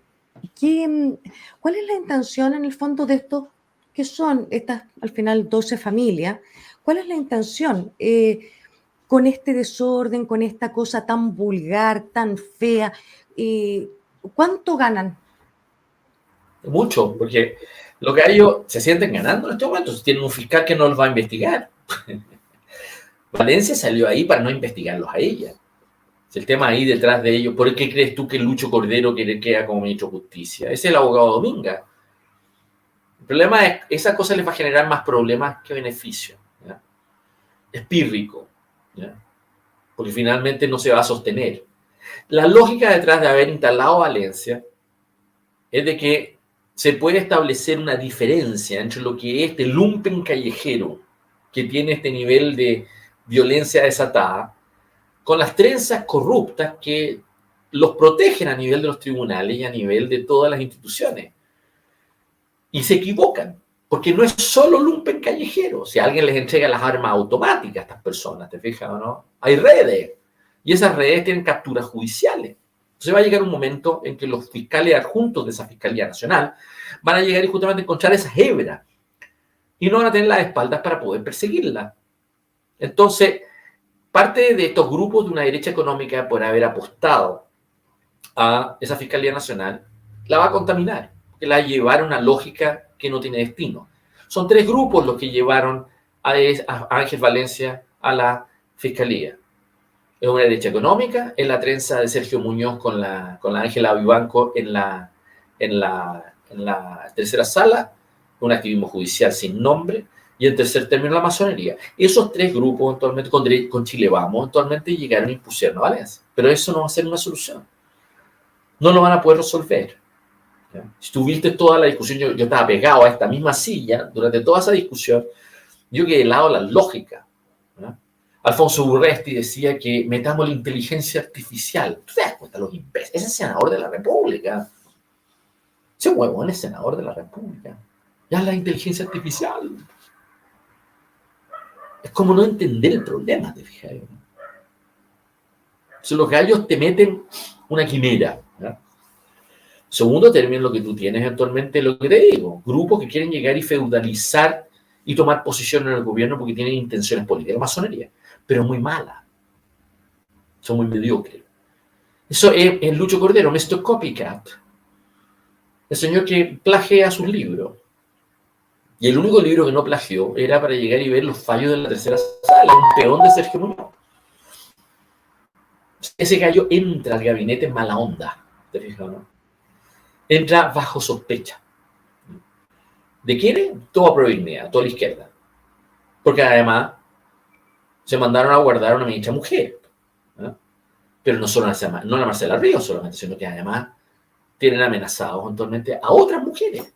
¿Cuál es la intención en el fondo de esto, que son estas al final 12 familias? ¿Cuál es la intención con este desorden, con esta cosa tan vulgar, tan fea? ¿Cuánto ganan? Mucho, porque los gallos se sienten ganando en este momento. Tienen un fiscal que no los va a investigar. Valencia salió ahí para no investigarlos a ella. El tema ahí detrás de ellos. ¿Por qué crees tú que Lucho Cordero queda como ministro de Justicia? Es el abogado Dominga. El problema es que esa cosa les va a generar más problemas que beneficios. ¿Ya? Es pírrico. ¿Ya? Porque finalmente no se va a sostener. La lógica detrás de haber instalado Valencia es de que se puede establecer una diferencia entre lo que es este lumpen callejero, que tiene este nivel de violencia desatada, con las trenzas corruptas que los protegen a nivel de los tribunales y a nivel de todas las instituciones. Y se equivocan, porque no es solo lumpen callejero. Si alguien les entrega las armas automáticas a estas personas, ¿te fijas o no? Hay redes, y esas redes tienen capturas judiciales. Entonces va a llegar un momento en que los fiscales adjuntos de esa Fiscalía Nacional van a llegar y justamente a encontrar esas hebras y no van a tener las espaldas para poder perseguirlas. Entonces, parte de estos grupos de una derecha económica por haber apostado a esa Fiscalía Nacional la va a contaminar, que la va a llevar a una lógica que no tiene destino. Son 3 grupos los que llevaron a Ángel Valencia a la Fiscalía. Es una derecha económica, es la trenza de Sergio Muñoz con la Ángela Vivanco en la tercera sala, un activismo judicial sin nombre, y en tercer término la masonería. Esos 3 grupos actualmente con Chile Vamos actualmente llegaron a impusieron a Valencia, pero eso no va a ser una solución. No lo van a poder resolver. ¿Ya? Si tuviste toda la discusión, yo estaba pegado a esta misma silla durante toda esa discusión, yo quedé del lado de la lógica. ¿Ya? Alfonso Urresti decía que metamos la inteligencia artificial. ¿Tú te das cuenta los imbéciles? Ese es el senador de la República. Ese huevón es senador de la República. Ya la inteligencia artificial. Es como no entender el problema, te fijas. Si los gallos te meten una quimera. ¿Ya? Segundo término, lo que tú tienes actualmente, lo que te digo, grupos que quieren llegar y feudalizar y tomar posición en el gobierno porque tienen intenciones políticas, masonería, pero muy mala. Son muy mediocres. Eso es Lucho Cordero, Mr. Copycat. El señor que plagia sus libros. Y el único libro que no plagió era para llegar y ver los fallos de la tercera sala, un peón de Sergio Muñoz. Ese gallo entra al gabinete en mala onda, ¿te fijas, no? Entra bajo sospecha. ¿De quién? Todo a probabilidad, toda la izquierda. Porque además se mandaron a guardar a una ministra mujer. ¿No? Pero no solo a no a Marcela Ríos solamente, sino que además tienen amenazados actualmente a otras mujeres.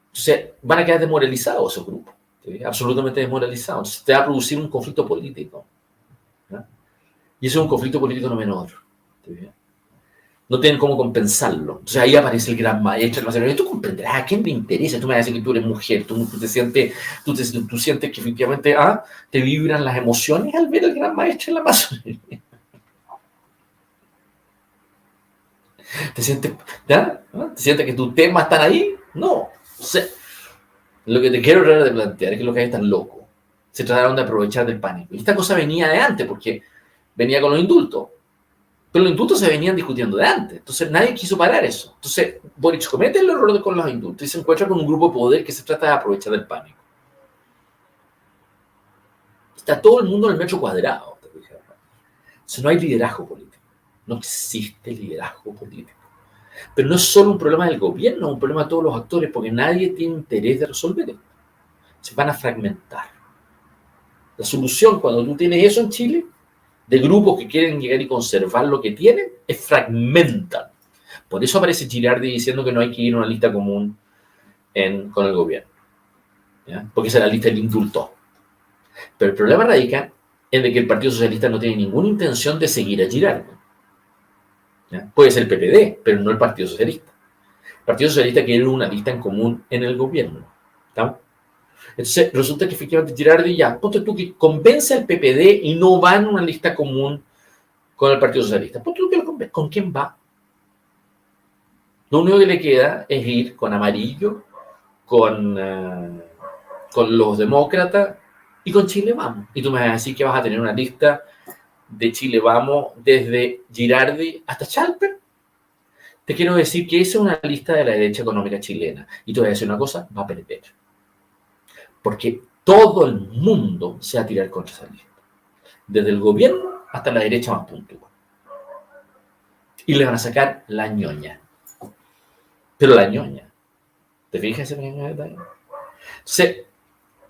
Entonces van a quedar desmoralizados esos grupos, ¿sí? Absolutamente desmoralizados. Entonces te va a producir un conflicto político. ¿No? Y eso es un conflicto político no menor. ¿Sí? No tienen cómo compensarlo. Entonces ahí aparece el gran maestro. Tú comprenderás, ¿a quién le interesa? Tú me vas a decir que tú eres mujer, tú sientes que efectivamente te vibran las emociones al ver al gran maestro en la masonería. ¿Te sientes, ¿ya? ¿No? ¿Te sientes que tus temas están ahí? No. O sea, lo que te quiero tratar de plantear es que los que están locos se trataron de aprovechar del pánico. Y esta cosa venía de antes, porque venía con los indultos. Pero los indultos se venían discutiendo de antes. Entonces nadie quiso parar eso. Entonces Boric comete el error con los indultos y se encuentra con un grupo de poder que se trata de aprovechar del pánico. Está todo el mundo en el metro cuadrado. Entonces no hay liderazgo político. No existe liderazgo político. Pero no es solo un problema del gobierno, es un problema de todos los actores, porque nadie tiene interés de resolver esto. Se van a fragmentar. La solución, cuando tú tienes eso en Chile, de grupos que quieren llegar y conservar lo que tienen, es fragmentan. Por eso aparece Girardi diciendo que no hay que ir a una lista común con el gobierno. ¿Ya? Porque esa es la lista del indulto. Pero el problema radica en de que el Partido Socialista no tiene ninguna intención de seguir a Girardi. ¿Ya? Puede ser el PPD, pero no el Partido Socialista. El Partido Socialista quiere una lista en común en el gobierno. ¿Está? Entonces, resulta que efectivamente Girardi ya, ponte tú que convence al PPD y no va en una lista común con el Partido Socialista. Ponte tú que lo convence. ¿Con quién va? Lo único que le queda es ir con Amarillo, con los demócratas y con Chile Vamos. Y tú me vas a decir que vas a tener una lista de Chile Vamos desde Girardi hasta Schalper. Te quiero decir que esa es una lista de la derecha económica chilena. Y te voy a decir una cosa, va a perder. Porque todo el mundo se va a tirar contra esa lista. Desde el gobierno hasta la derecha más puntual. Y le van a sacar la ñoña. Pero la ñoña. ¿Te fijas en ese detalle? Entonces,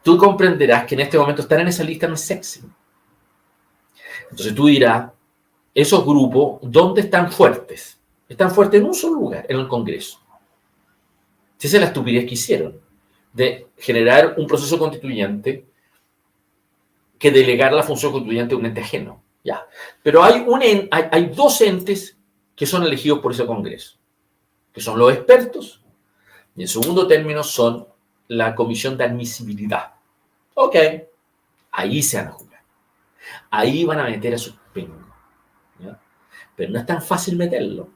tú comprenderás que en este momento estar en esa lista no es sexy. Entonces tú dirás, esos grupos, ¿dónde están fuertes? Están fuertes en un solo lugar, en el Congreso. Esa es la estupidez que hicieron, de generar un proceso constituyente que delegar la función constituyente a un ente ajeno. Ya. Pero hay dos entes que son elegidos por ese Congreso, que son los expertos, y en segundo término son la Comisión de Admisibilidad. Ok, ahí se van a jugar. Ahí van a meter a sus pingos. Pero no es tan fácil meterlo.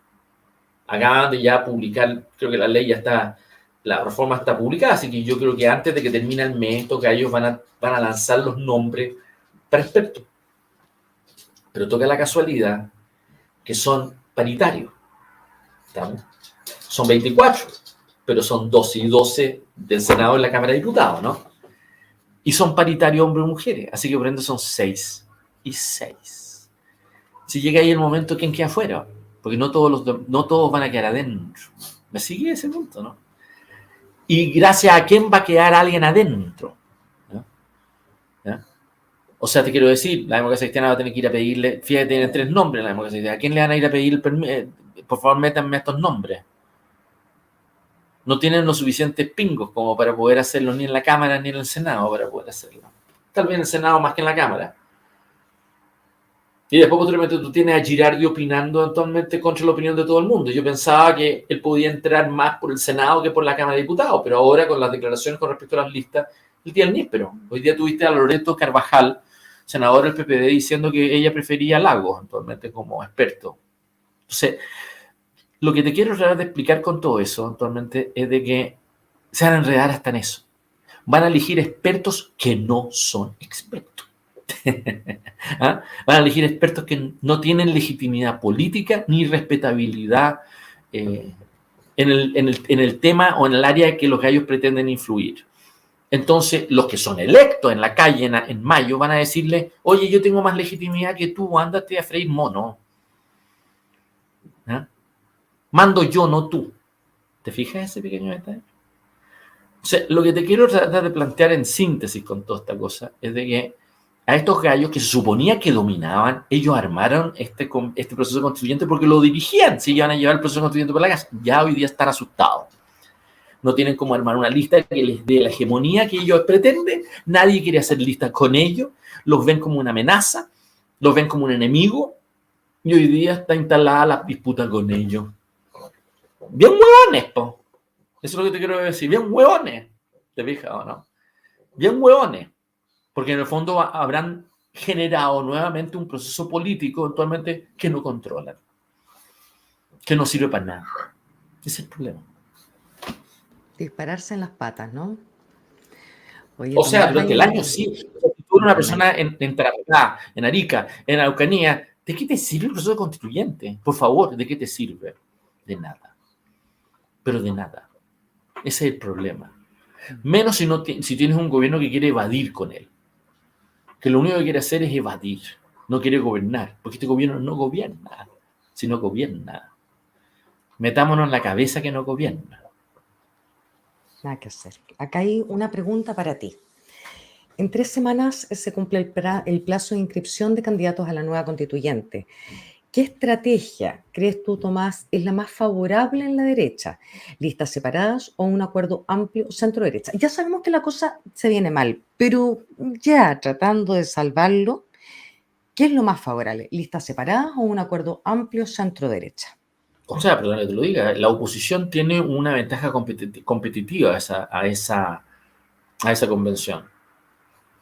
Acaban de ya publicar, creo que la ley ya está, la reforma está publicada, así que yo creo que antes de que termine el mes, estos gallos van a lanzar los nombres para expertos. Pero toca la casualidad que son paritarios. ¿Estamos? Son 24, pero son 12 y 12 del Senado y la Cámara de Diputados, ¿no? Y son paritarios hombres y mujeres, así que por ende son 6 y 6. Si llega ahí el momento, ¿quién queda afuera? Porque no todos van a quedar adentro. ¿Me sigue ese punto, no? Y gracias a quién va a quedar alguien adentro. ¿No? ¿No? O sea, te quiero decir, la democracia cristiana va a tener que ir a pedirle, fíjate, tienen 3 nombres la democracia cristiana. ¿A quién le van a ir a pedir el permiso? Por favor, métanme estos nombres. No tienen los suficientes pingos como para poder hacerlo ni en la Cámara ni en el Senado para poder hacerlo. Tal vez en el Senado más que en la Cámara. Y después, posteriormente, tú tienes a Girardi opinando actualmente contra la opinión de todo el mundo. Yo pensaba que él podía entrar más por el Senado que por la Cámara de Diputados, pero ahora con las declaraciones con respecto a las listas, el día del níspero. Hoy día tuviste a Loreto Carvajal, senadora del PPD, diciendo que ella prefería Lagos actualmente como experto. Entonces, lo que te quiero tratar de explicar con todo eso actualmente es de que se van a enredar hasta en eso. Van a elegir expertos que no son expertos. ¿Ah? Van a elegir expertos que no tienen legitimidad política ni respetabilidad en el tema o en el área que los gallos pretenden influir. Entonces, los que son electos en la calle en mayo van a decirle, oye, yo tengo más legitimidad que tú, ándate a freír mono. ¿Ah? Mando yo, no tú. ¿Te fijas ese pequeño detalle? O sea, lo que te quiero tratar de plantear en síntesis con toda esta cosa es de que a estos gallos que se suponía que dominaban, ellos armaron este proceso constituyente porque lo dirigían, si iban a llevar el proceso constituyente por la casa. Ya hoy día están asustados. No tienen cómo armar una lista que les dé la hegemonía que ellos pretenden. Nadie quiere hacer listas con ellos. Los ven como una amenaza, los ven como un enemigo. Y hoy día está instalada la disputa con ellos. Bien huevones, po. Eso es lo que te quiero decir. Bien huevones. ¿Te fijas o no? Bien huevones. Porque en el fondo habrán generado nuevamente un proceso político actualmente que no controlan. Que no sirve para nada. Ese es el problema. Dispararse en las patas, ¿no? Oye, O sea, Tomás, durante el año sí. Si tú eres una persona en Tarapacá, en Arica, en Araucanía, ¿de qué te sirve el proceso constituyente? Por favor, ¿de qué te sirve? De nada. Pero de nada. Ese es el problema. Menos si tienes un gobierno que quiere evadir con él. Que lo único que quiere hacer es evadir. No quiere gobernar. Porque este gobierno no gobierna. Sino gobierna. Metámonos en la cabeza que no gobierna. Nada que hacer. Acá hay una pregunta para ti. En 3 semanas se cumple el plazo de inscripción de candidatos a la nueva constituyente. ¿Qué estrategia crees tú, Tomás, es la más favorable en la derecha? ¿Listas separadas o un acuerdo amplio centro-derecha? Ya sabemos que la cosa se viene mal, pero ya tratando de salvarlo, ¿qué es lo más favorable? ¿Listas separadas o un acuerdo amplio centro-derecha? O sea, perdón que te lo diga, la oposición tiene una ventaja competitiva a esa convención.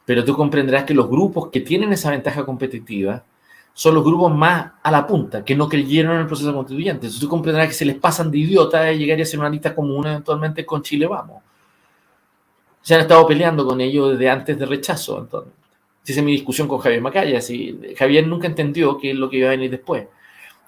Pero tú comprenderás que los grupos que tienen esa ventaja competitiva son los grupos más a la punta, que no creyeron en el proceso constituyente. Entonces tú comprenderás que se les pasan de idiotas de llegar a hacer una lista común eventualmente con Chile Vamos. Se han estado peleando con ellos desde antes de rechazo. Entonces, esa es mi discusión con Javier Macaya. Si Javier nunca entendió qué es lo que iba a venir después.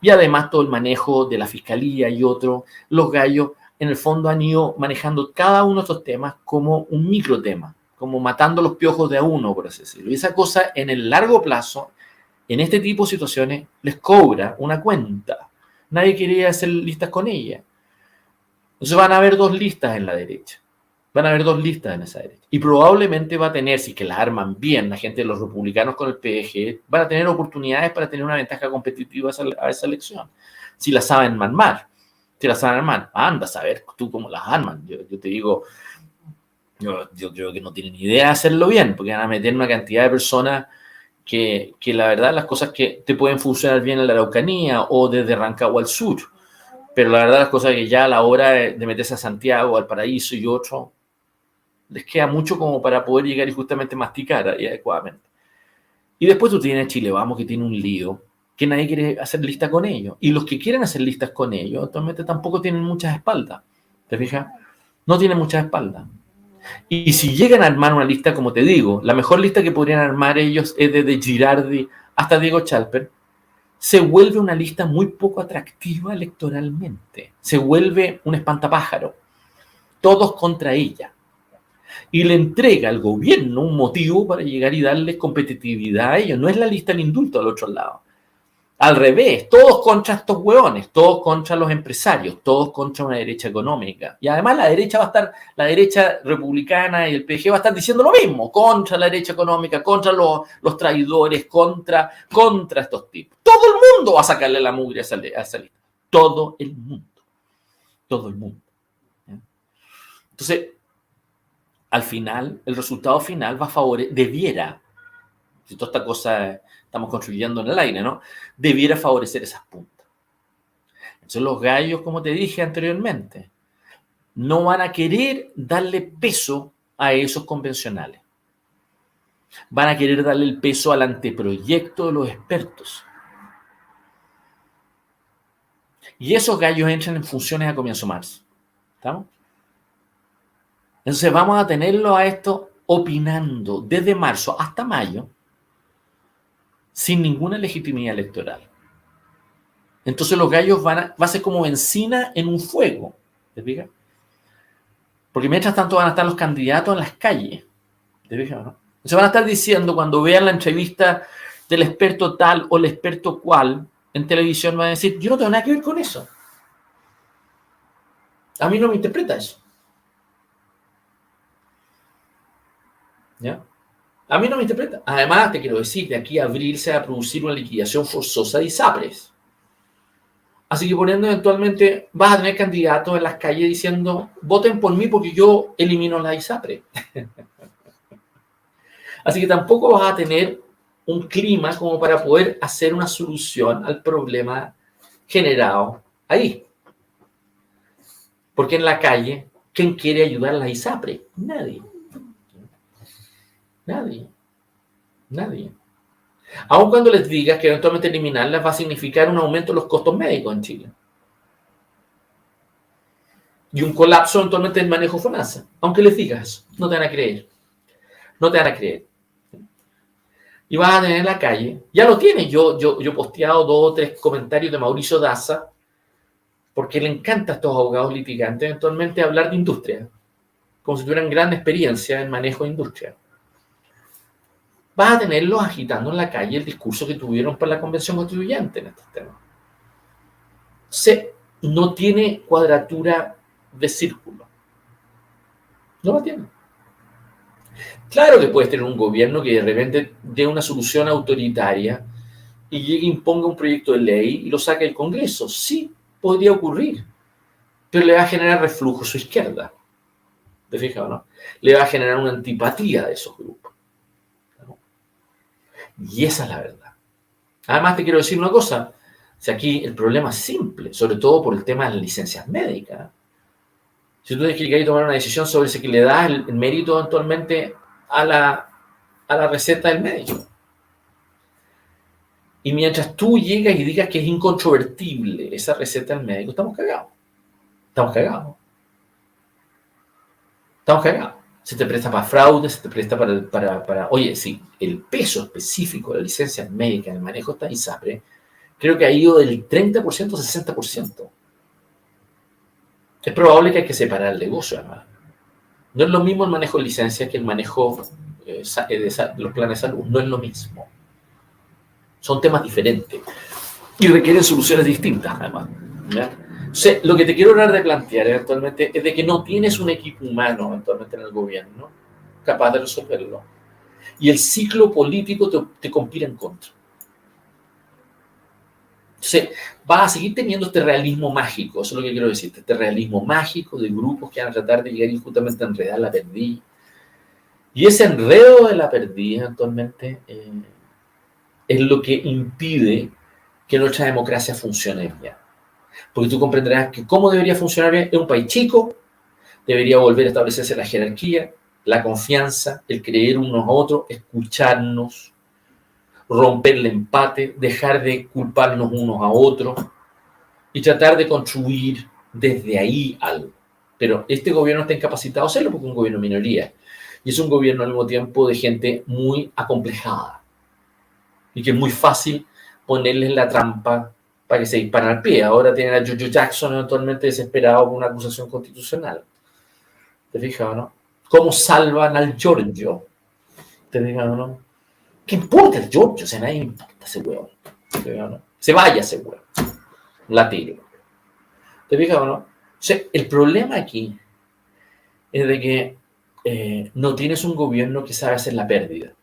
Y además todo el manejo de la fiscalía y otros, los gallos en el fondo han ido manejando cada uno de estos temas como un microtema, como matando los piojos de a uno, por así decirlo. Y esa cosa en el largo plazo, en este tipo de situaciones, les cobra una cuenta. Nadie quería hacer listas con ella. Entonces van a haber 2 listas en la derecha. Van a haber 2 listas en esa derecha. Y probablemente va a tener, si que la arman bien la gente de los republicanos con el PDG, van a tener oportunidades para tener una ventaja competitiva a esa elección. si las saben armar. Si las saben armar, anda a saber tú cómo las arman. Yo te digo, yo creo que no tienen idea de hacerlo bien, porque van a meter una cantidad de personas que la verdad las cosas que te pueden funcionar bien en la Araucanía o desde Rancagua al sur, pero la verdad las cosas que ya a la hora de meterse a Santiago, al Paraíso y otro, les queda mucho como para poder llegar y justamente masticar ahí adecuadamente. Y después tú tienes Chile Vamos, que tiene un lío, que nadie quiere hacer lista con ellos. Y los que quieren hacer listas con ellos, actualmente tampoco tienen muchas espaldas. ¿Te fijas? No tienen muchas espaldas. Y si llegan a armar una lista, como te digo, la mejor lista que podrían armar ellos es desde Girardi hasta Diego Chalper, se vuelve una lista muy poco atractiva electoralmente. Se vuelve un espantapájaro. Todos contra ella. Y le entrega al gobierno un motivo para llegar y darle competitividad a ellos. No es la lista del indulto al otro lado. Al revés, todos contra estos hueones, todos contra los empresarios, todos contra una derecha económica. Y además la derecha va a estar, la derecha republicana y el PG va a estar diciendo lo mismo, contra la derecha económica, contra los traidores, contra estos tipos. Todo el mundo va a sacarle la mugre a esa lista. Todo el mundo. Todo el mundo. Entonces, al final, el resultado final va a favorecer, debiera, si toda esta cosa estamos construyendo en el aire, ¿no? Debiera favorecer esas puntas. Entonces los gallos, como te dije anteriormente, no van a querer darle peso a esos convencionales. Van a querer darle el peso al anteproyecto de los expertos. Y esos gallos entran en funciones a comienzo de marzo. ¿Estamos? Entonces vamos a tenerlo a esto opinando desde marzo hasta mayo sin ninguna legitimidad electoral. Entonces los gallos va a ser como benzina en un fuego. ¿Te fijas? Porque mientras tanto van a estar los candidatos en las calles. ¿Te fijas, no? Se van a estar diciendo cuando vean la entrevista del experto tal o el experto cual en televisión, van a decir, yo no tengo nada que ver con eso. A mí no me interpreta eso. ¿Ya? A mí no me interpreta. Además, te quiero decir, de aquí a abril se va a producir una liquidación forzosa de ISAPRES. Así que por ende, eventualmente vas a tener candidatos en las calles diciendo, voten por mí porque yo elimino la ISAPRE. Así que tampoco vas a tener un clima como para poder hacer una solución al problema generado ahí. Porque en la calle, ¿quién quiere ayudar a la ISAPRE? Nadie. Nadie. Nadie. Aun cuando les digas que eventualmente eliminarlas va a significar un aumento de los costos médicos en Chile. Y un colapso eventualmente del manejo FONASA. Aunque les digas eso, no te van a creer. No te van a creer. Y vas a tener en la calle, ya lo tienes, yo he posteado 2 o 3 comentarios de Mauricio Daza, porque le encanta a estos abogados litigantes eventualmente hablar de industria, como si tuvieran gran experiencia en manejo de industria. Vas a tenerlos agitando en la calle el discurso que tuvieron para la Convención Constituyente en estos temas. No tiene cuadratura de círculo. No la tiene. Claro que puedes tener un gobierno que de repente dé una solución autoritaria y llegue e imponga un proyecto de ley y lo saque del Congreso. Sí, podría ocurrir, pero le va a generar reflujo a su izquierda. ¿Te fijas o no? Le va a generar una antipatía de esos grupos. ¿No? Y esa es la verdad. Además, te quiero decir una cosa. Si aquí el problema es simple, sobre todo por el tema de las licencias médicas. Si tú tienes que llegar y tomar una decisión sobre si le das el mérito eventualmente a la receta del médico. Y mientras tú llegas y digas que es incontrovertible esa receta del médico, estamos cagados. Estamos cagados. Estamos cagados. Se te presta para fraude, se te presta para... Oye, sí, el peso específico de la licencia médica en el manejo de esta ISAPRE creo que ha ido del 30% a 60%. Es probable que hay que separar el negocio, además. No es lo mismo el manejo de licencias que el manejo de los planes de salud. No es lo mismo. Son temas diferentes. Y requieren soluciones distintas, además. ¿Ya? O sea, lo que te quiero hablar de plantear eventualmente es de que no tienes un equipo humano eventualmente en el gobierno capaz de resolverlo. Y el ciclo político te conspira en contra. Entonces, va a seguir teniendo este realismo mágico, eso es lo que quiero decirte, este realismo mágico de grupos que van a tratar de llegar y justamente a enredar la perdida. Y ese enredo de la perdida actualmente es lo que impide que nuestra democracia funcione bien. Porque tú comprenderás que cómo debería funcionar bien en un país chico, debería volver a establecerse la jerarquía, la confianza, el creer unos a otros, escucharnos, romper el empate, dejar de culparnos unos a otros y tratar de construir desde ahí algo. Pero este gobierno está incapacitado de hacerlo porque es un gobierno de minoría. Y es un gobierno al mismo tiempo de gente muy acomplejada. Y que es muy fácil ponerles la trampa para que se disparen al pie. Ahora tienen a Jojo Jackson eventualmente desesperado por una acusación constitucional. ¿Te fijas o no? ¿Cómo salvan al Giorgio? ¿Te fijas o no? ¿Qué importa el Giorgio? O sea, nadie importa ese huevo. ¿Te fijas o no? Se vaya ese huevo. La tiro. ¿Te fijas o no? O sea, el problema aquí es de que no tienes un gobierno que sabe hacer la pérdida.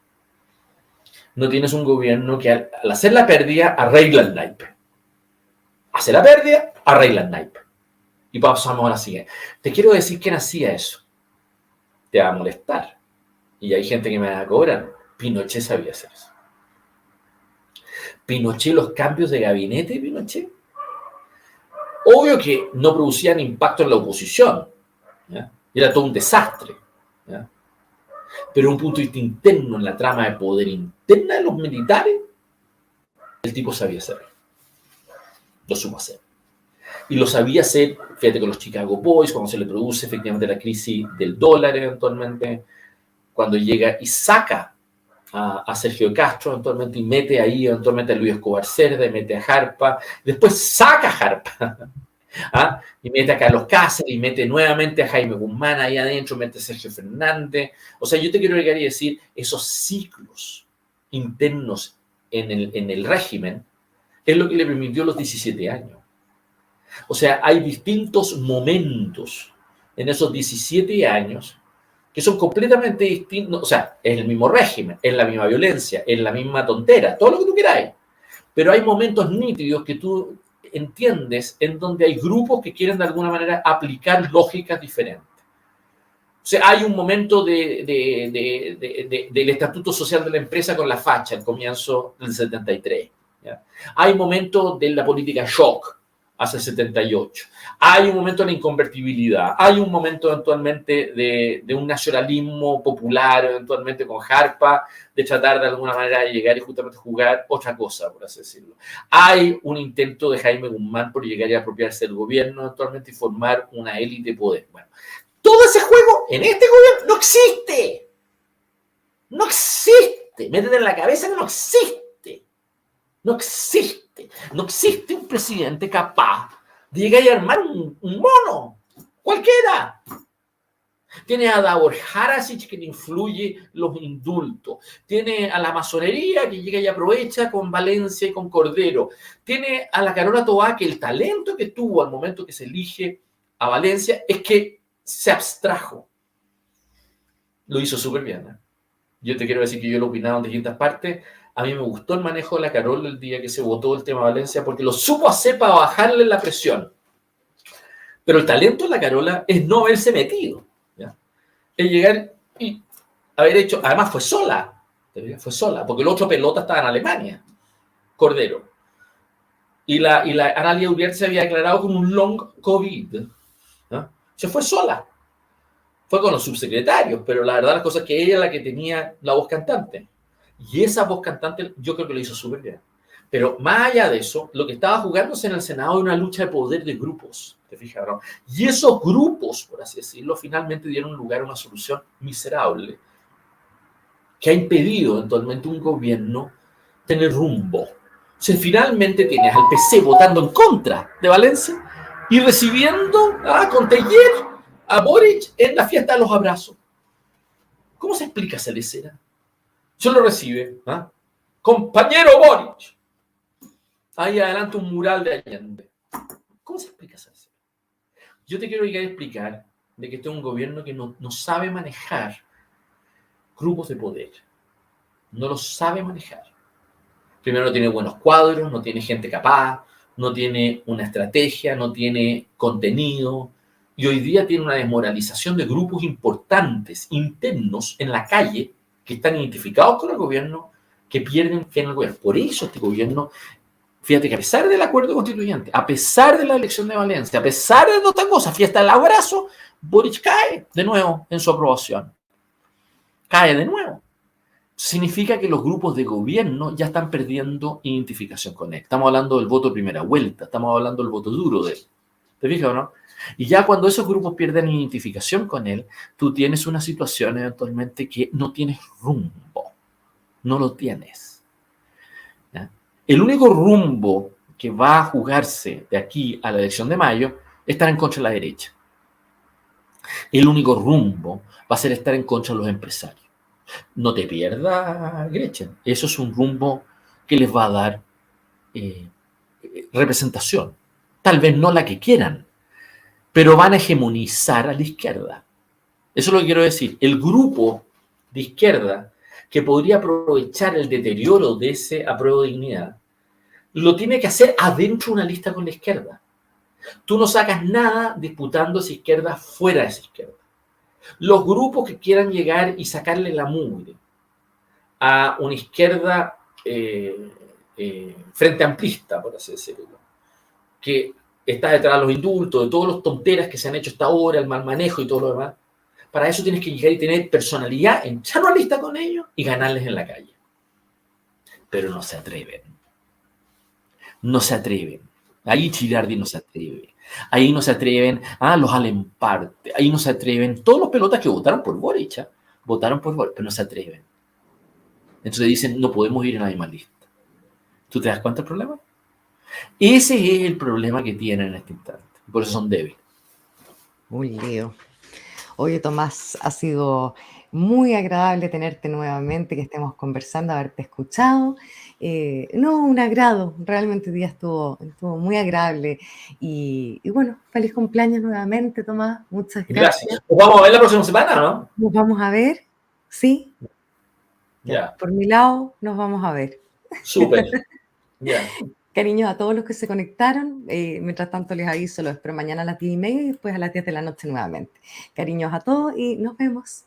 No tienes un gobierno que al hacer la pérdida arregla el naipe. Hace la pérdida, arregla el naipe. Y pasamos a la siguiente. Te quiero decir quién hacía eso. Te va a molestar. Y hay gente que me va a cobrar. Pinochet sabía hacer eso. Pinochet, los cambios de gabinete de Pinochet, obvio que no producían impacto en la oposición. ¿Ya? Era todo un desastre. ¿Ya? Pero un punto de vista interno en la trama de poder interna de los militares, el tipo sabía hacerlo. Lo supo hacer. Y lo sabía hacer, fíjate, con los Chicago Boys, cuando se le produce efectivamente la crisis del dólar eventualmente, cuando llega y saca a Sergio Castro eventualmente y mete ahí eventualmente a Luis Escobar Cerda, y mete a Jarpa, después saca a Jarpa, ¿ah? Y mete a Carlos Cáceres y mete nuevamente a Jaime Guzmán ahí adentro, mete a Sergio Fernández. O sea, yo te quiero llegar y decir, esos ciclos internos en el régimen es lo que le permitió los 17 años. O sea, hay distintos momentos en esos 17 años que son completamente distintos. O sea, es el mismo régimen, es la misma violencia, es la misma tontera, todo lo que tú queráis. Pero hay momentos nítidos que tú entiendes en donde hay grupos que quieren de alguna manera aplicar lógicas diferentes. O sea, hay un momento del estatuto social de la empresa con la facha, al comienzo del 73. ¿Ya? Hay momentos de la política shock, hacia el 78. Hay un momento de la inconvertibilidad. Hay un momento eventualmente de un nacionalismo popular, eventualmente con Jarpa, de tratar de alguna manera de llegar y justamente jugar otra cosa, por así decirlo. Hay un intento de Jaime Guzmán por llegar y apropiarse del gobierno eventualmente y formar una élite de poder. Bueno, todo ese juego en este gobierno no existe. No existe. Métete en la cabeza que no existe. No existe. No existe un presidente capaz de llegar y armar un mono. Cualquiera. Tiene a Davor Harasic que le influye los indultos. Tiene a la masonería que llega y aprovecha con Valencia y con Cordero. Tiene a la Carola Toá que el talento que tuvo al momento que se elige a Valencia es que se abstrajo. Lo hizo súper bien. ¿Eh? Yo te quiero decir que yo lo opinaba en distintas partes. A mí me gustó el manejo de la Carola el día que se votó el tema de Valencia porque lo supo hacer para bajarle la presión. Pero el talento de la Carola es no haberse metido. ¿Ya? Es llegar y haber hecho... Además fue sola. Fue sola, porque el otro pelota estaba en Alemania. Cordero. Y la Analia Uriarte se había declarado con un long COVID. ¿Ya? Se fue sola. Fue con los subsecretarios, pero la verdad las cosas es que ella es la que tenía la voz cantante. Y esa voz cantante yo creo que lo hizo súper bien. Pero más allá de eso, lo que estaba jugándose en el Senado era una lucha de poder de grupos, ¿te fijas, no? Y esos grupos, por así decirlo, finalmente dieron lugar a una solución miserable que ha impedido eventualmente un gobierno tener rumbo. O sea, finalmente tienes al PC votando en contra de Valencia y recibiendo con Teller a Boric en la fiesta de los abrazos. ¿Cómo se explica esa lecera? Yo lo recibe, compañero Boric. Ahí adelante un mural de Allende. ¿Cómo se explica esa lecera? Yo te quiero llegar a explicar de que este es un gobierno que no sabe manejar grupos de poder. No los sabe manejar. Primero no tiene buenos cuadros, no tiene gente capaz, no tiene una estrategia, no tiene contenido, y hoy día tiene una desmoralización de grupos importantes, internos, en la calle, que están identificados con el gobierno, que pierden fe en el gobierno. Por eso este gobierno, fíjate que a pesar del acuerdo constituyente, a pesar de la elección de Valencia, a pesar de otra cosa, fiesta del abrazo, Boric cae de nuevo en su aprobación. Cae de nuevo. Significa que los grupos de gobierno ya están perdiendo identificación con él. Estamos hablando del voto de primera vuelta, estamos hablando del voto duro de él. ¿Te fijas o no? Y ya cuando esos grupos pierden identificación con él, tú tienes una situación eventualmente que no tienes rumbo. No lo tienes. ¿Ya? El único rumbo que va a jugarse de aquí a la elección de mayo es estar en contra de la derecha. El único rumbo va a ser estar en contra de los empresarios. No te pierdas, Gretchen. Eso es un rumbo que les va a dar representación. Tal vez no la que quieran, pero van a hegemonizar a la izquierda. Eso es lo que quiero decir. El grupo de izquierda que podría aprovechar el deterioro de ese apruebo de dignidad, lo tiene que hacer adentro de una lista con la izquierda. Tú no sacas nada disputando esa izquierda fuera de esa izquierda. Los grupos que quieran llegar y sacarle la mugre a una izquierda frente amplista, por así decirlo, que está detrás de los indultos, de todos los tonteras que se han hecho hasta ahora, el mal manejo y todo lo demás. Para eso tienes que llegar y tener personalidad, echar una lista con ellos y ganarles en la calle. Pero no se atreven. No se atreven. Ahí Chirardi no se atreve. Ahí no se atreven los Alemparte. Ahí no se atreven. Todos los pelotas que votaron por Boric, votaron por Boric, pero no se atreven. Entonces dicen, no podemos ir en la misma lista. ¿Tú te das cuenta del problema? Ese es el problema que tienen en este instante. Por eso son débiles. Un lío. Oye, Tomás, ha sido muy agradable tenerte nuevamente, que estemos conversando, haberte escuchado. No, un agrado, realmente el día estuvo muy agradable. Y bueno, feliz cumpleaños nuevamente, Tomás. Muchas gracias. Gracias. Nos vamos a ver la próxima semana, ¿no? Nos vamos a ver, ¿sí? Ya. Por mi lado, nos vamos a ver. Súper. Ya. Cariños a todos los que se conectaron. Mientras tanto, les aviso, los espero mañana a las 10:30 y después a las 10 de la noche nuevamente. Cariños a todos y nos vemos.